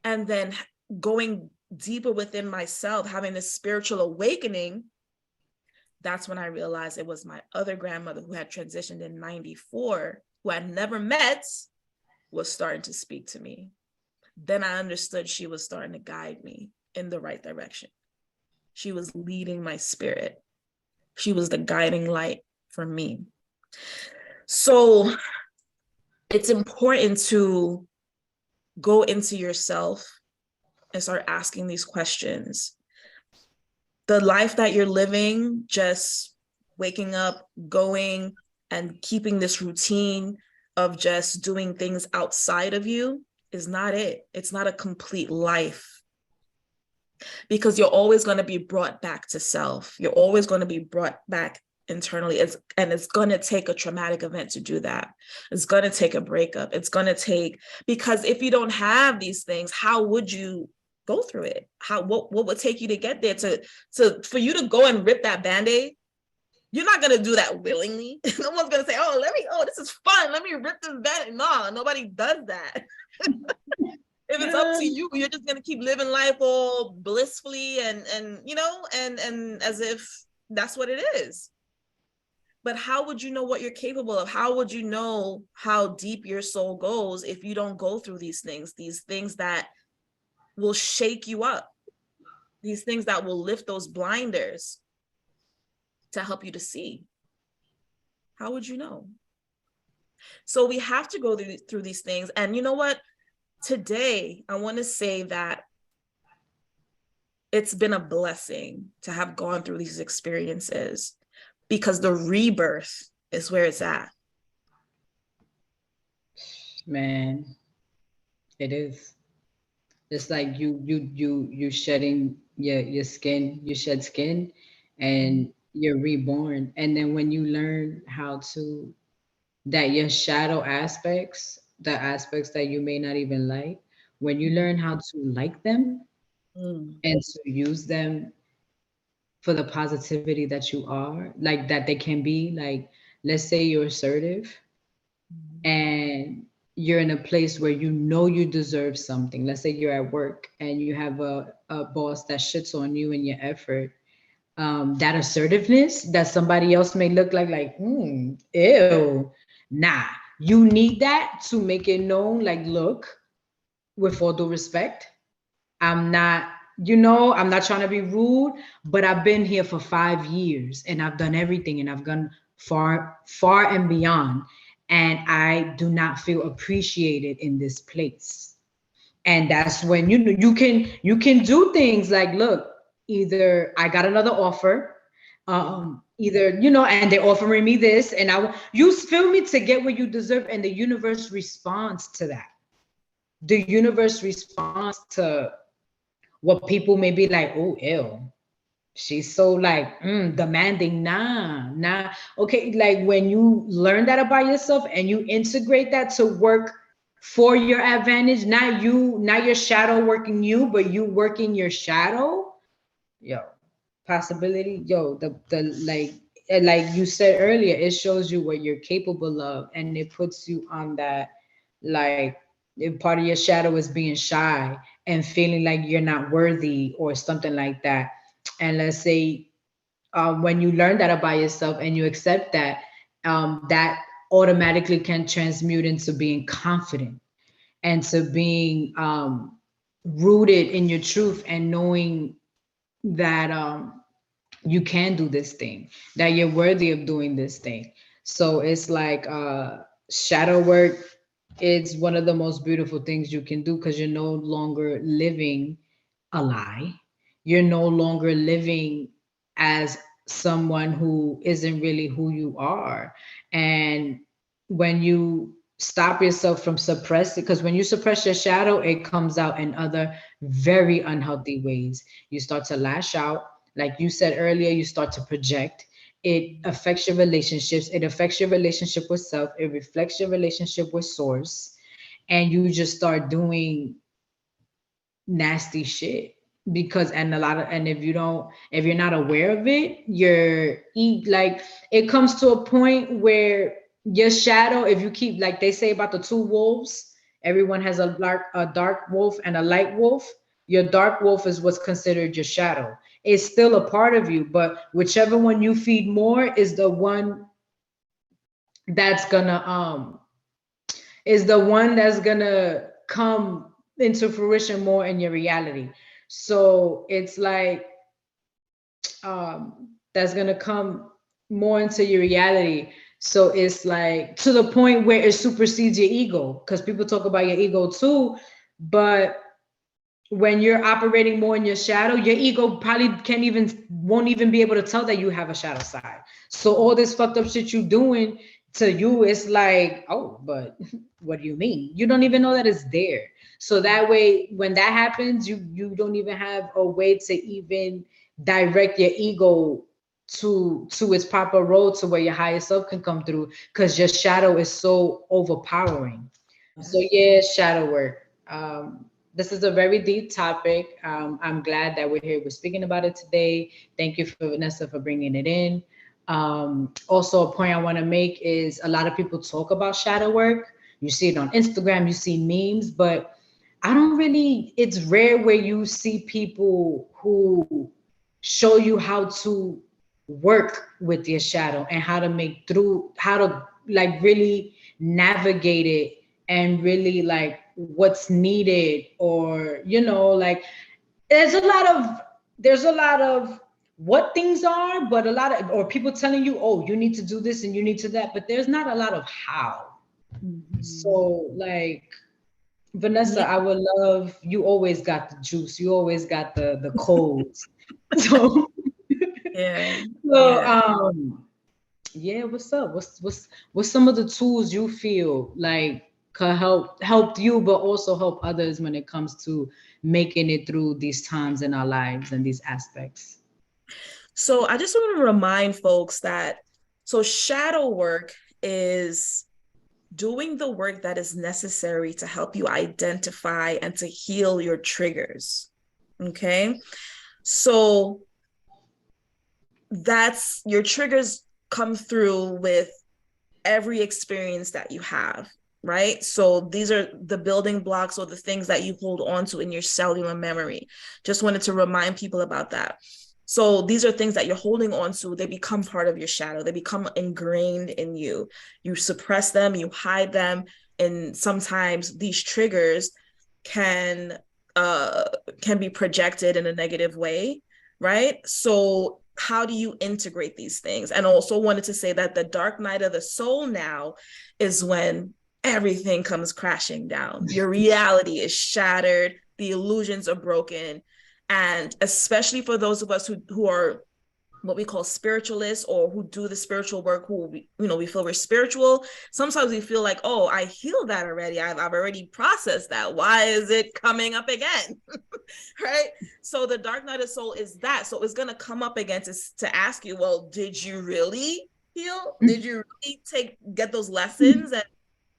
And then going deeper within myself, having this spiritual awakening, that's when I realized it was my other grandmother who had transitioned in 94, who I'd never met, was starting to speak to me. Then I understood she was starting to guide me in the right direction. She was leading my spirit. She was the guiding light for me. So it's important to go into yourself and start asking these questions. The life that you're living, just waking up, going, and keeping this routine of just doing things outside of you, is not it. It's not a complete life, because you're always going to be brought back to self. You're always going to be brought back internally. And it's going to take a traumatic event to do that. It's going to take a breakup. It's going to take, because if you don't have these things, how would you go through it? What would take you to get there, for you to go and rip that Band-Aid? You're not going to do that willingly. No one's going to say, this is fun, let me rip this Band-Aid. No, nobody does that. If it's up to you, you're just going to keep living life all blissfully and as if that's what it is. But how would you know what you're capable of? How would you know how deep your soul goes if you don't go through these things that will shake you up, these things that will lift those blinders to help you to see? How would you know? So we have to go through these things. And you know what? Today, I want to say that it's been a blessing to have gone through these experiences, because the rebirth is where it's at. Man, it is. It's like you shedding your skin, you shed skin, and you're reborn. And then when you learn how to, that your shadow aspects, the aspects that you may not even like, when you learn how to like them Mm. and to use them for the positivity that you are, like that they can be, like, let's say you're assertive and you're in a place where you know you deserve something. Let's say you're at work and you have a boss that shits on you and your effort. That assertiveness that somebody else may look like, ew, nah. You need that to make it known, like, look, with all due respect, I'm not, I'm not trying to be rude, but I've been here for 5 years and I've done everything and I've gone far, far and beyond. and I do not feel appreciated in this place. And that's when you know you can do things like, look, either I got another offer, either and they're offering me this, and you feel me, to get what you deserve, and the universe responds to that. The universe responds to what people may be like, oh, ew, she's so like demanding. Nah. Okay, like when you learn that about yourself and you integrate that to work for your advantage, not your shadow working you, but you working your shadow. Yo, possibility. Yo, the like you said earlier, it shows you what you're capable of, and it puts you on that, like, if part of your shadow is being shy and feeling like you're not worthy or something like that. And let's say, when you learn that about yourself and you accept that, that automatically can transmute into being confident and to being rooted in your truth, and knowing that you can do this thing, that you're worthy of doing this thing. So it's like, shadow work is one of the most beautiful things you can do, because you're no longer living a lie. You're no longer living as someone who isn't really who you are. And when you stop yourself from suppressing, because when you suppress your shadow, it comes out in other very unhealthy ways. You start to lash out. Like you said earlier, you start to project. It affects your relationships. It affects your relationship with self. It reflects your relationship with source. And you just start doing nasty shit, because and a lot of and if you're not aware of it, like, it comes to a point where your shadow, if you keep, like they say about the two wolves, everyone has a dark wolf and a light wolf. Your dark wolf is what's considered your shadow. It's still a part of you, but whichever one you feed more that's gonna um is the one that's gonna come into fruition more in your reality. So it's like, that's gonna come more into your reality. So it's like, to the point where it supersedes your ego, because people talk about your ego too, but when you're operating more in your shadow, your ego probably can't even won't even be able to tell that you have a shadow side. So all this fucked up shit you doing, to you, it's like, oh, but what do you mean? You don't even know that it's there. So that way, when that happens, you don't even have a way to even direct your ego to its proper role, to where your higher self can come through, because your shadow is so overpowering. So yeah, shadow work. This is a very deep topic. I'm glad that we're here. We're speaking about it today. Thank you for Vanessa for bringing it in. Also, a point I want to make is, a lot of people talk about shadow work. You see it on Instagram, you see memes, but I don't really. It's rare where you see people who show you how to work with your shadow, and how to like really navigate it, and really like what's needed, or like, there's a lot of what things are, but a lot of, or people telling you, oh, you need to do this and you need to that, but there's not a lot of how. Mhm. So like, Vanessa, Yeah. I would love, you always got the juice, you always got the codes. So Yeah. so Yeah. yeah, what's up? What's some of the tools you feel like could help you, but also help others when it comes to making it through these times in our lives and these aspects? So I just want to remind folks that shadow work is doing the work that is necessary to help you identify and to heal your triggers. Okay. So that's your triggers come through with every experience that you have, right? So these are the building blocks or the things that you hold on to in your cellular memory. Just wanted to remind people about that. So these are things that you're holding on to. They become part of your shadow. They become ingrained in you. You suppress them, you hide them, and sometimes these triggers can uh can be projected in a negative way, right? So how do you integrate these things? And also wanted to say that the dark night of the soul now is when everything comes crashing down. Your reality is shattered, the illusions are broken. And especially for those of us who are what we call spiritualists, or who do the spiritual work, who we feel we're spiritual, sometimes we feel like, oh, I healed that already, I've already processed that, why is it coming up again? Right? So the dark night of soul is that. So it's going to come up again to ask you, well, did you really heal? Did you really get those lessons and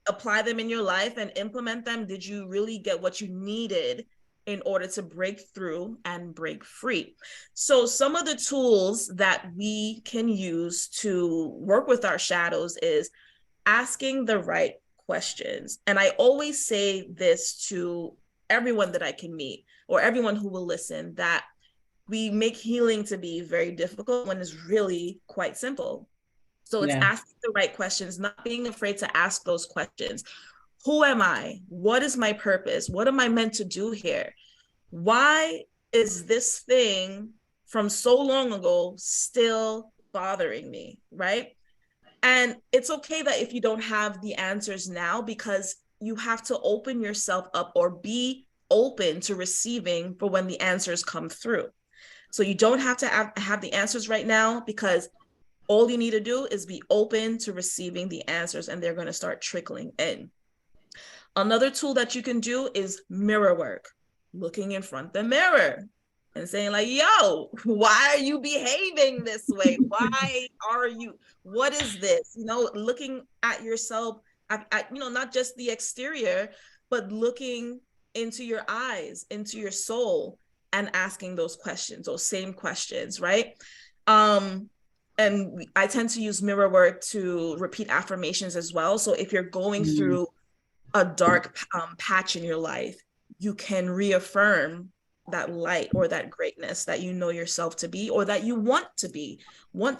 apply them in your life and implement them? Did you really get what you needed in order to break through and break free? So some of the tools that we can use to work with our shadows is asking the right questions. And I always say this to everyone that I can meet, or everyone who will listen, that we make healing to be very difficult when it's really quite simple. So it's Yeah. asking the right questions, not being afraid to ask those questions. Who am I? What is my purpose? What am I meant to do here? Why is this thing from so long ago still bothering me? Right? And it's okay that if you don't have the answers now, because you have to open yourself up, or be open to receiving for when the answers come through. So you don't have to have the answers right now, because all you need to do is be open to receiving the answers, and they're going to start trickling in. Another tool that you can do is mirror work, looking in front of the mirror and saying like, yo, why are you behaving this way? Why are you, what is this? Looking at yourself, not just the exterior, but looking into your eyes, into your soul, and asking those questions, those same questions, right? Um, and I tend to use mirror work to repeat affirmations as well. So if you're going Mm. through a dark patch in your life, you can reaffirm that light or that greatness that you know yourself to be, or that you want to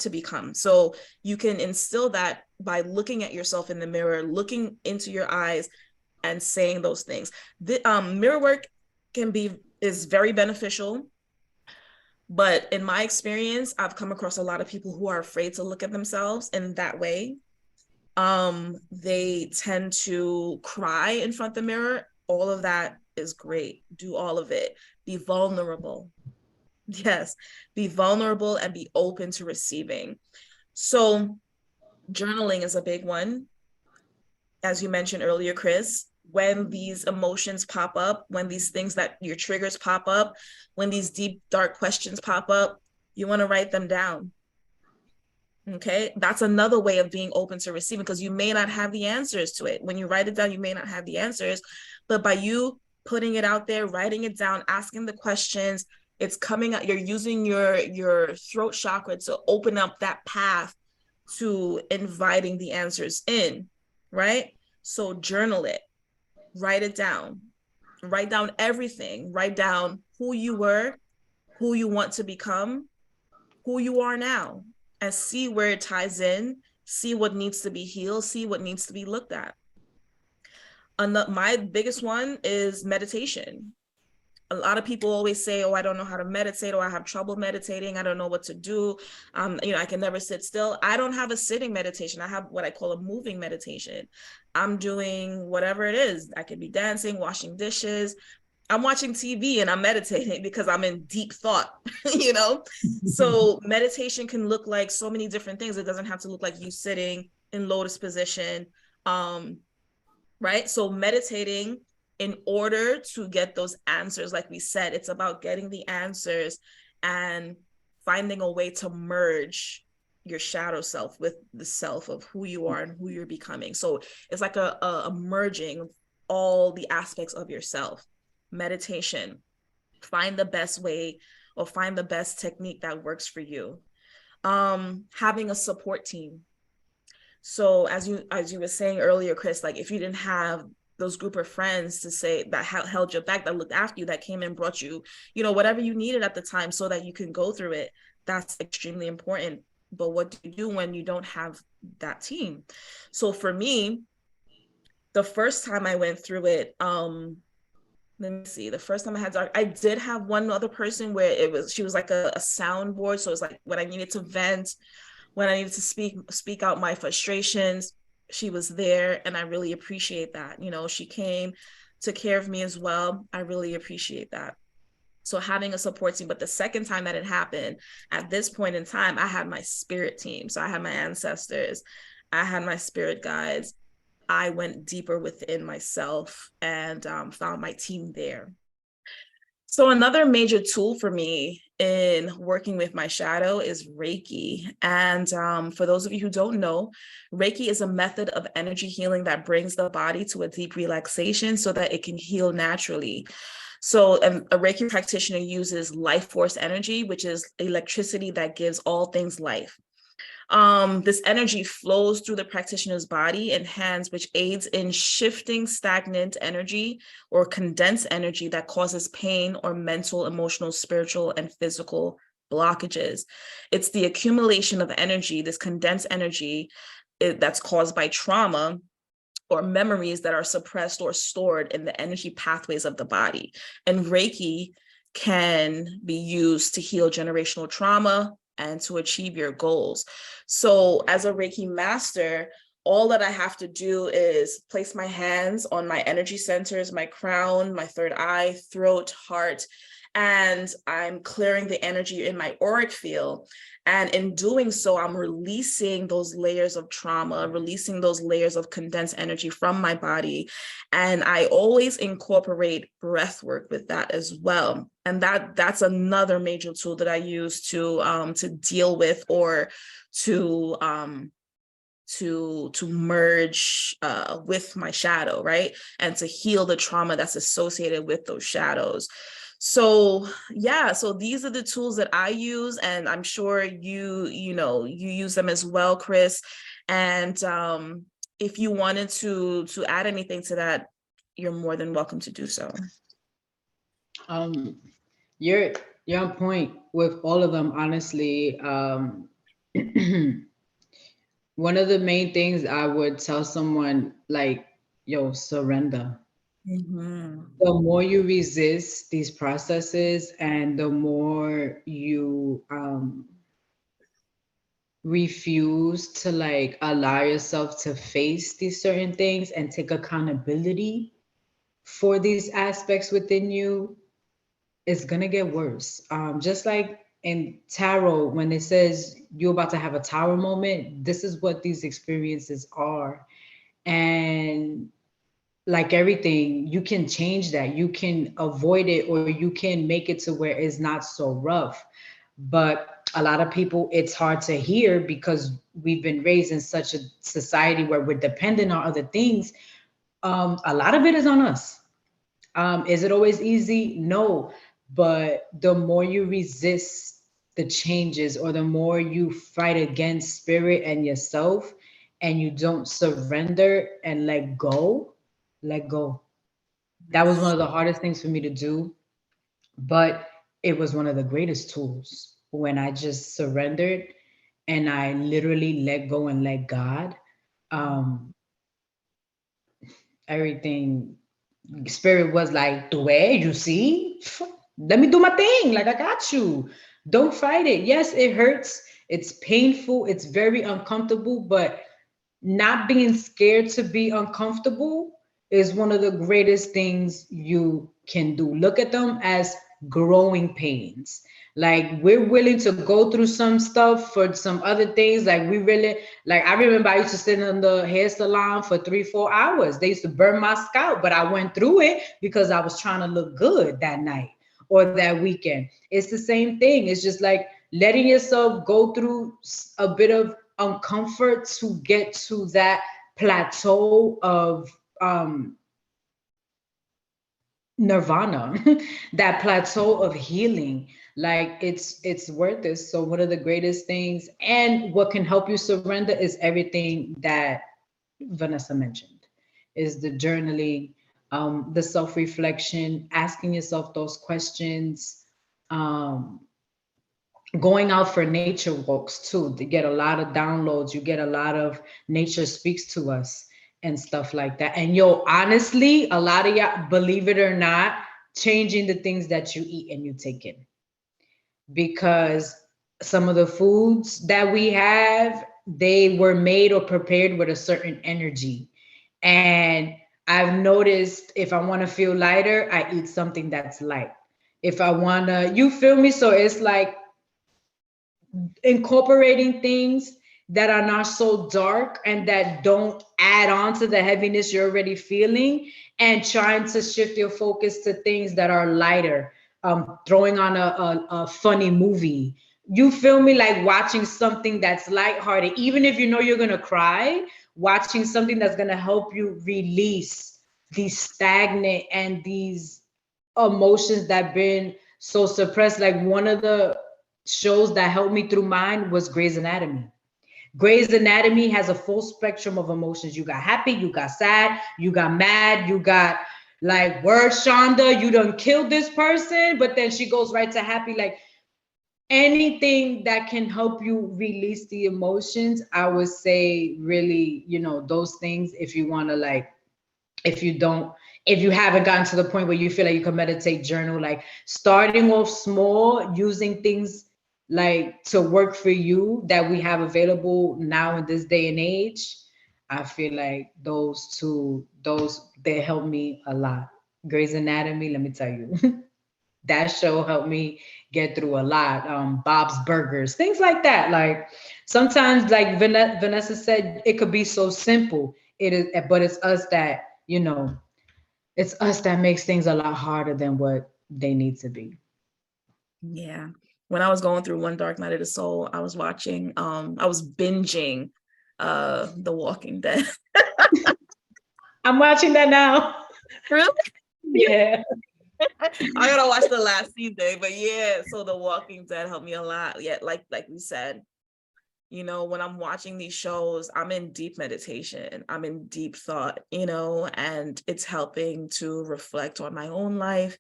become. So you can instill that by looking at yourself in the mirror, looking into your eyes, and saying those things. The mirror work is very beneficial, but in my experience, I've come across a lot of people who are afraid to look at themselves in that way. They tend to cry in front of the mirror. All of that is great. Do all of it. Be vulnerable. Yes, be vulnerable and be open to receiving. So journaling is a big one. As you mentioned earlier, Chris, when these emotions pop up, when these things that your triggers pop up, when these deep, dark questions pop up, you want to write them down. Okay, that's another way of being open to receiving, because you may not have the answers to it. When you write it down, you may not have the answers, but by you putting it out there, writing it down, asking the questions, it's coming out. You're using your throat chakra to open up that path to inviting the answers in, right? So journal it, write it down, write down everything, write down who you were, who you want to become, who you are now, and see where it ties in, see what needs to be healed, see what needs to be looked at. My biggest one is meditation. A lot of people always say, oh, I don't know how to meditate, or I have trouble meditating, I don't know what to do, I can never sit still. I don't have a sitting meditation. I have what I call a moving meditation. I'm doing whatever it is. I could be dancing, washing dishes, I'm watching TV, and I'm meditating because I'm in deep thought, you know? So meditation can look like so many different things. It doesn't have to look like you sitting in lotus position. Um, right? So meditating in order to get those answers, like we said, it's about getting the answers and finding a way to merge your shadow self with the self of who you are and who you're becoming. So it's like a merging of all the aspects of yourself. Meditation, find the best way or find the best technique that works for you. Having a support team. So as you were saying earlier, Chris, like if you didn't have those group of friends to say that held you back, that looked after you, that came and brought you, whatever you needed at the time so that you can go through it, that's extremely important. But what do you do when you don't have that team? So for me, the first time I went through it, Let me see. The first time I had dark, I did have one other person where she was like a soundboard. So it's like when I needed to vent, when I needed to speak out my frustrations, she was there, and I really appreciate that. She came, took care of me as well. I really appreciate that. So having a support team. But the second time that it happened, at this point in time, I had my spirit team. So I had my ancestors, I had my spirit guides. I went deeper within myself and found my team there. So another major tool for me in working with my shadow is Reiki. And for those of you who don't know, Reiki is a method of energy healing that brings the body to a deep relaxation so that it can heal naturally. So a Reiki practitioner uses life force energy, which is electricity that gives all things life. This energy flows through the practitioner's body and hands, which aids in shifting stagnant energy or condensed energy that causes pain or mental, emotional, spiritual, and physical blockages. It's the accumulation of energy, this condensed energy that's caused by trauma or memories that are suppressed or stored in the energy pathways of the body. And Reiki can be used to heal generational trauma and to achieve your goals. So, as a Reiki master, all that I have to do is place my hands on my energy centers, my crown, my third eye, throat, heart, and I'm clearing the energy in my auric field. And in doing so, I'm releasing those layers of trauma, releasing those layers of condensed energy from my body. And I always incorporate breath work with that as well. And that's another major tool that I use to deal with or to merge with my shadow, right? And to heal the trauma that's associated with those shadows. So yeah, so these are the tools that I use, and I'm sure you use them as well, Chris. And if you wanted to add anything to that, you're more than welcome to do so. Um, you're you're on point with all of them, honestly. One of the main things I would tell someone, like, yo, surrender. Mm-hmm. The more you resist these processes and the more you refuse to like allow yourself to face these certain things and take accountability for these aspects within you, it's gonna get worse. Just like in tarot, when it says you're about to have a tower moment, this is what these experiences are. And like everything, you can change that. You can avoid it, or you can make it to where it's not so rough. But a lot of people, it's hard to hear because we've been raised in such a society where we're dependent on other things. A lot of it is on us. Is it always easy? No. But the more you resist the changes, or the more you fight against spirit and yourself, and you don't surrender and let go, let go. That was one of the hardest things for me to do, but it was one of the greatest tools when I just surrendered and I literally let go and let God. Um, Everything, spirit was like, the way you see, let me do my thing. Like, I got you. Don't fight it. Yes, it hurts. It's painful. It's very uncomfortable, but not being scared to be uncomfortable is one of the greatest things you can do. Look at them as growing pains. Like, we're willing to go through some stuff for some other things. Like, we really, like, I remember I used to sit in the hair salon for 3, 4 hours. They used to burn my scalp, but I went through it because I was trying to look good that night or that weekend. It's the same thing. It's just like letting yourself go through a bit of uncomfort to get to that plateau of nirvana, that plateau of healing. Like, it's worth it. So one of the greatest things, and what can help you surrender, is everything that Vanessa mentioned, is the journaling, the self-reflection, asking yourself those questions, um, going out for nature walks too, to get a lot of downloads. You get a lot of nature speaks to us and stuff like that. And yo, honestly, a lot of y'all, believe it or not, changing the things that you eat and you take in, because some of the foods that we have, they were made or prepared with a certain energy. And I've noticed if I want to feel lighter, I eat something that's light. If I want to, you feel me? So it's like incorporating things that are not so dark and that don't add on to the heaviness you're already feeling, and trying to shift your focus to things that are lighter. Throwing on a funny movie, you feel me, like watching something that's lighthearted, even if you know you're gonna cry, watching something that's gonna help you release these stagnant and these emotions that been so suppressed. Like one of the shows that helped me through mine was Grey's Anatomy. Grey's Anatomy has a full spectrum of emotions. You got happy, you got sad, you got mad, you got like, word Shonda, you done killed this person, but then she goes right to happy. Like anything that can help you release the emotions, I would say really, those things. If you want to like, if you don't, if you haven't gotten to the point where you feel like you can meditate, journal, like starting off small, using things like to work for you that we have available now in this day and age. I feel like those two, those they help me a lot. Grey's Anatomy, let me tell you, that show helped me get through a lot. Bob's Burgers, things like that. Like sometimes, like Vanessa said, it could be so simple. It is, but it's us that, it's us that makes things a lot harder than what they need to be. Yeah. When I was going through one dark night of the soul, I was watching, I was binging The Walking Dead. I'm watching that now. Really? Yeah. I gotta watch the last season, but yeah, so The Walking Dead helped me a lot. Yeah, like we said, when I'm watching these shows, I'm in deep meditation, I'm in deep thought, and it's helping to reflect on my own life.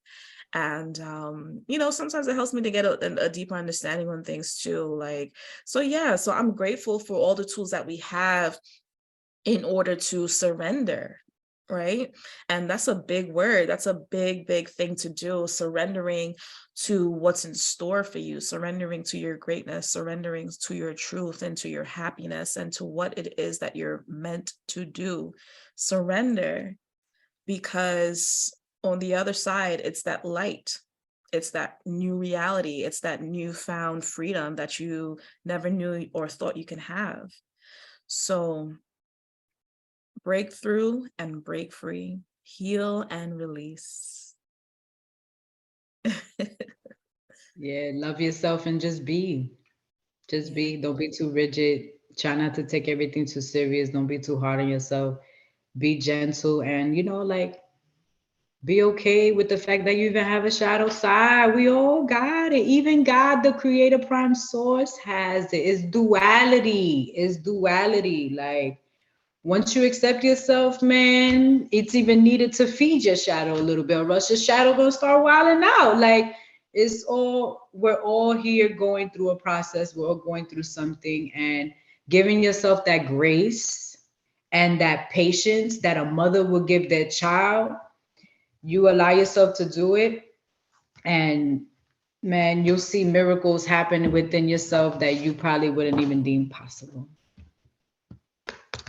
And sometimes it helps me to get a deeper understanding on things too. Like, so yeah, so I'm grateful for all the tools that we have in order to surrender, right? And that's a big word. That's a big thing to do. Surrendering to what's in store for you, surrendering to your greatness, surrendering to your truth and to your happiness and to what it is that you're meant to do. Surrender, because on the other side, it's that light. It's that new reality. It's that newfound freedom that you never knew or thought you can have. So break through and break free, heal and release. Yeah, love yourself and just be. Just Yeah. be. Don't be too rigid. Try not to take everything too serious. Don't be too hard on yourself. Be gentle and, like, be okay with the fact that you even have a shadow side. We all got it. Even God, the creator prime source, has it. It's duality. It's duality. Like, once you accept yourself, man, it's even needed to feed your shadow a little bit, or else your shadow gonna start wilding out. Like, we're all here going through a process. We're all going through something, and giving yourself that grace and that patience that a mother would give their child. You allow yourself to do it, and man, you'll see miracles happen within yourself that you probably wouldn't even deem possible.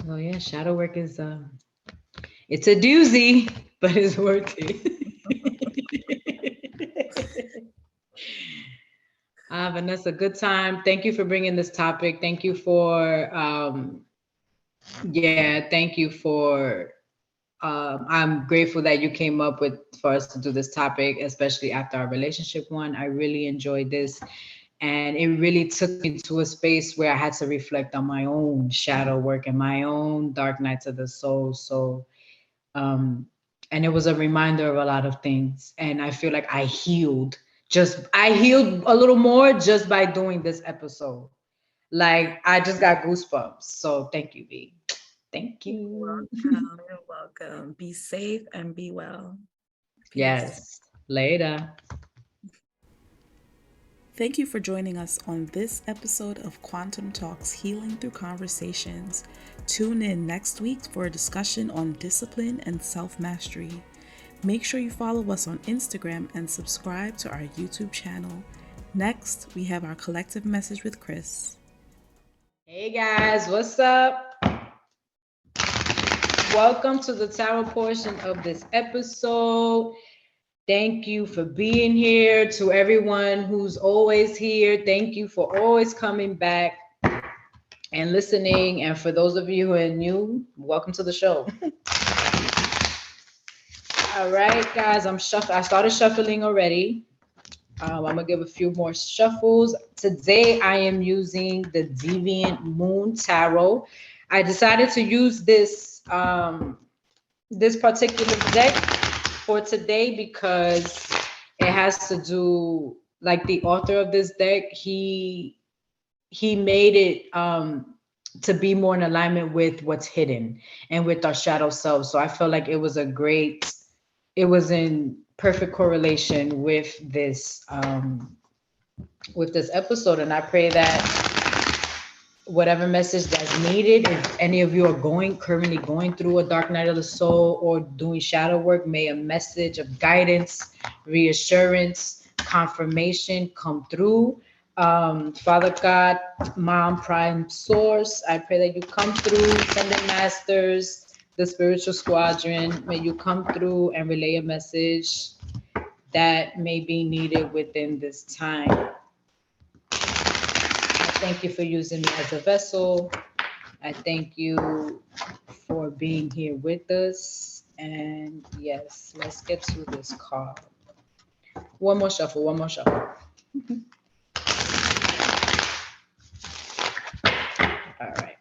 Oh yeah, shadow work is it's a doozy, but it's worth it. Vanessa, good time. Thank you for bringing this topic. Thank you for yeah, thank you for I'm grateful that you came up with for us to do this topic, especially after our relationship one. I really enjoyed this. And it really took me to a space where I had to reflect on my own shadow work and my own dark nights of the soul. So, um, and it was a reminder of a lot of things. And I feel like I healed a little more just by doing this episode. Like I just got goosebumps. So thank you, V. Thank you. You're welcome. Be safe and be well. Peace. Yes. Later. Thank you for joining us on this episode of Quantum Talks Healing Through Conversations. Tune in next week for a discussion on discipline and self mastery. Make sure you follow us on Instagram and subscribe to our YouTube channel. Next, we have our collective message with Chris. Hey guys, what's up? Welcome to the tarot portion of this episode. Thank you for being here. To everyone who's always here, thank you for always coming back and listening. And for those of you who are new, welcome to the show. All right, guys, I started shuffling already. I'm gonna give a few more shuffles. Today, I am using the Deviant Moon Tarot. I decided to use this particular deck for today because it has to do, like, the author of this deck. He made it to be more in alignment with what's hidden and with our shadow self. So I feel like it was in perfect correlation with this episode. And I pray that whatever message that's needed, if any of you are currently going through a dark night of the soul or doing shadow work, may a message of guidance, reassurance, confirmation come through. Father God, Mom, Prime Source, I pray that you come through. Sending Masters, the spiritual squadron, may you come through and relay a message that may be needed within this time. I thank you for using me as a vessel. I thank you for being here with us. And yes, let's get to this card. One more shuffle, one more shuffle. All right.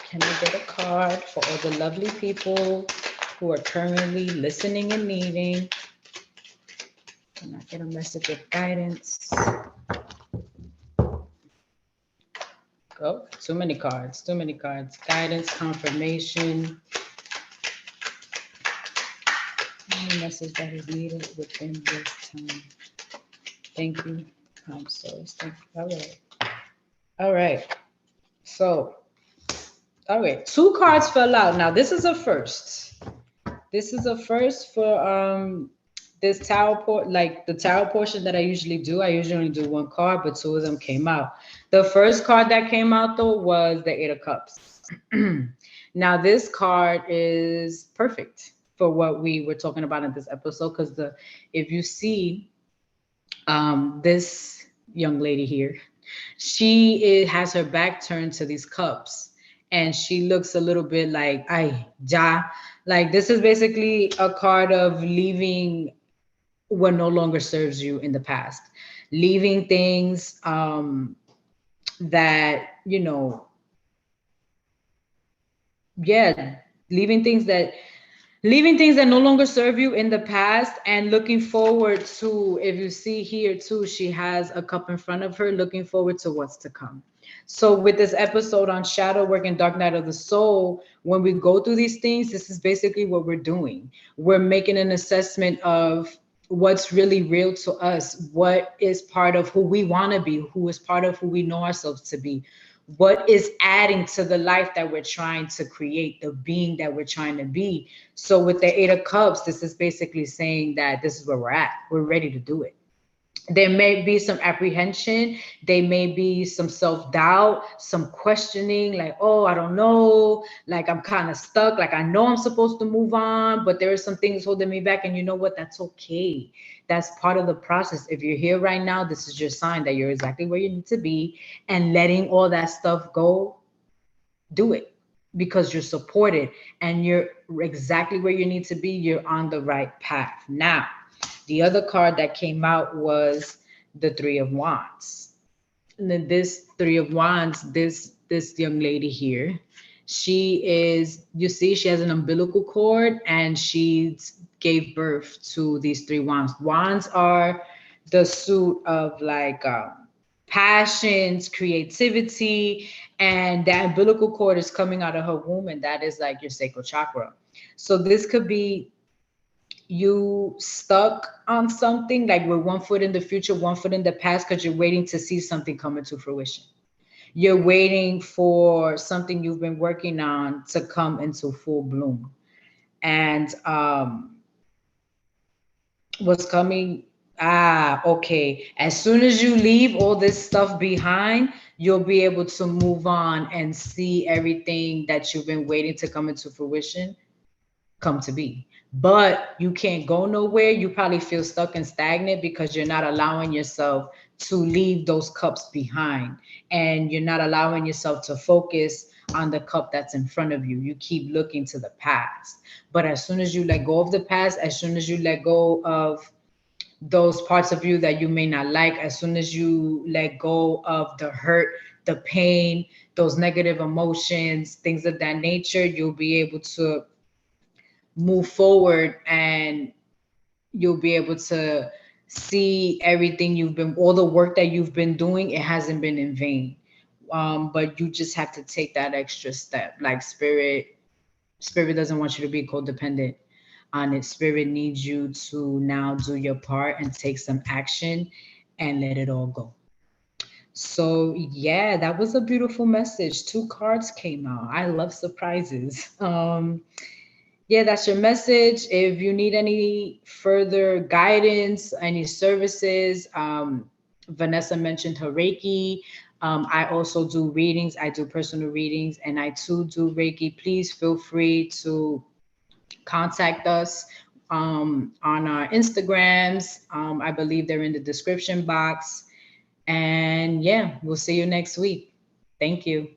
Can I get a card for all the lovely people who are currently listening and needing? Can I get a message of guidance? Oh, too many cards, too many cards. Guidance, confirmation. Any message that is needed within this time. Thank you. I'm sorry. Thank you. All right. All right. So, all right. Two cards fell out. Now, this is a first. This is a first for this like the tarot portion that I usually do. I usually only do one card, but two of them came out. The first card that came out though was the Eight of Cups. Now this card is perfect for what we were talking about in this episode, because if you see this young lady here, has her back turned to these cups, and she looks a little bit like, "Ay, ja." Like, this is basically a card of leaving what no longer serves you in the past, leaving things that, yeah, leaving things that no longer serve you in the past, and looking forward to, if you see here too, she has a cup in front of her, looking forward to what's to come. So with this episode on shadow work and dark night of the soul, when we go through these things, this is basically what we're doing. We're making an assessment of what's really real to us, what is part of who we want to be, who is part of who we know ourselves to be, what is adding to the life that we're trying to create, the being that we're trying to be. So with the Eight of Cups, this is basically saying that this is where we're at. We're ready to do it. There may be some apprehension, there may be some self-doubt, some questioning, like, oh, I don't know, like, I'm kind of stuck, like, I know I'm supposed to move on, but there are some things holding me back. And you know what? That's okay. That's part of the process. If you're here right now, this is your sign that you're exactly where you need to be, and letting all that stuff go, do it, because you're supported and you're exactly where you need to be. You're on the right path. Now, the other card that came out was the Three of Wands. And then this Three of Wands, this young lady here, you see, she has an umbilical cord, and she gave birth to these three wands. Wands are the suit of, like, passions, creativity, and that umbilical cord is coming out of her womb, and that is like your sacral chakra. So this could be you stuck on something, like with one foot in the future, one foot in the past, because you're waiting to see something come into fruition. You're waiting for something you've been working on to come into full bloom. And what's coming, okay, as soon as you leave all this stuff behind, you'll be able to move on and see everything that you've been waiting to come into fruition come to be. But you can't go nowhere. You probably feel stuck and stagnant because you're not allowing yourself to leave those cups behind. And you're not allowing yourself to focus on the cup that's in front of you. You keep looking to the past. But as soon as you let go of the past, as soon as you let go of those parts of you that you may not like, as soon as you let go of the hurt, the pain, those negative emotions, things of that nature, you'll be able to move forward, and you'll be able to see everything you've been, all the work that you've been doing, it hasn't been in vain. But you just have to take that extra step. Like spirit doesn't want you to be codependent on it. Spirit needs you to now do your part and take some action and let it all go. So yeah, that was a beautiful message. Two cards came out. I love surprises. Yeah, that's your message. If you need any further guidance, any services, Vanessa mentioned her Reiki. I also do readings. I do personal readings, and I too do Reiki. Please feel free to contact us on our Instagrams. I believe they're in the description box. And yeah, we'll see you next week. Thank you.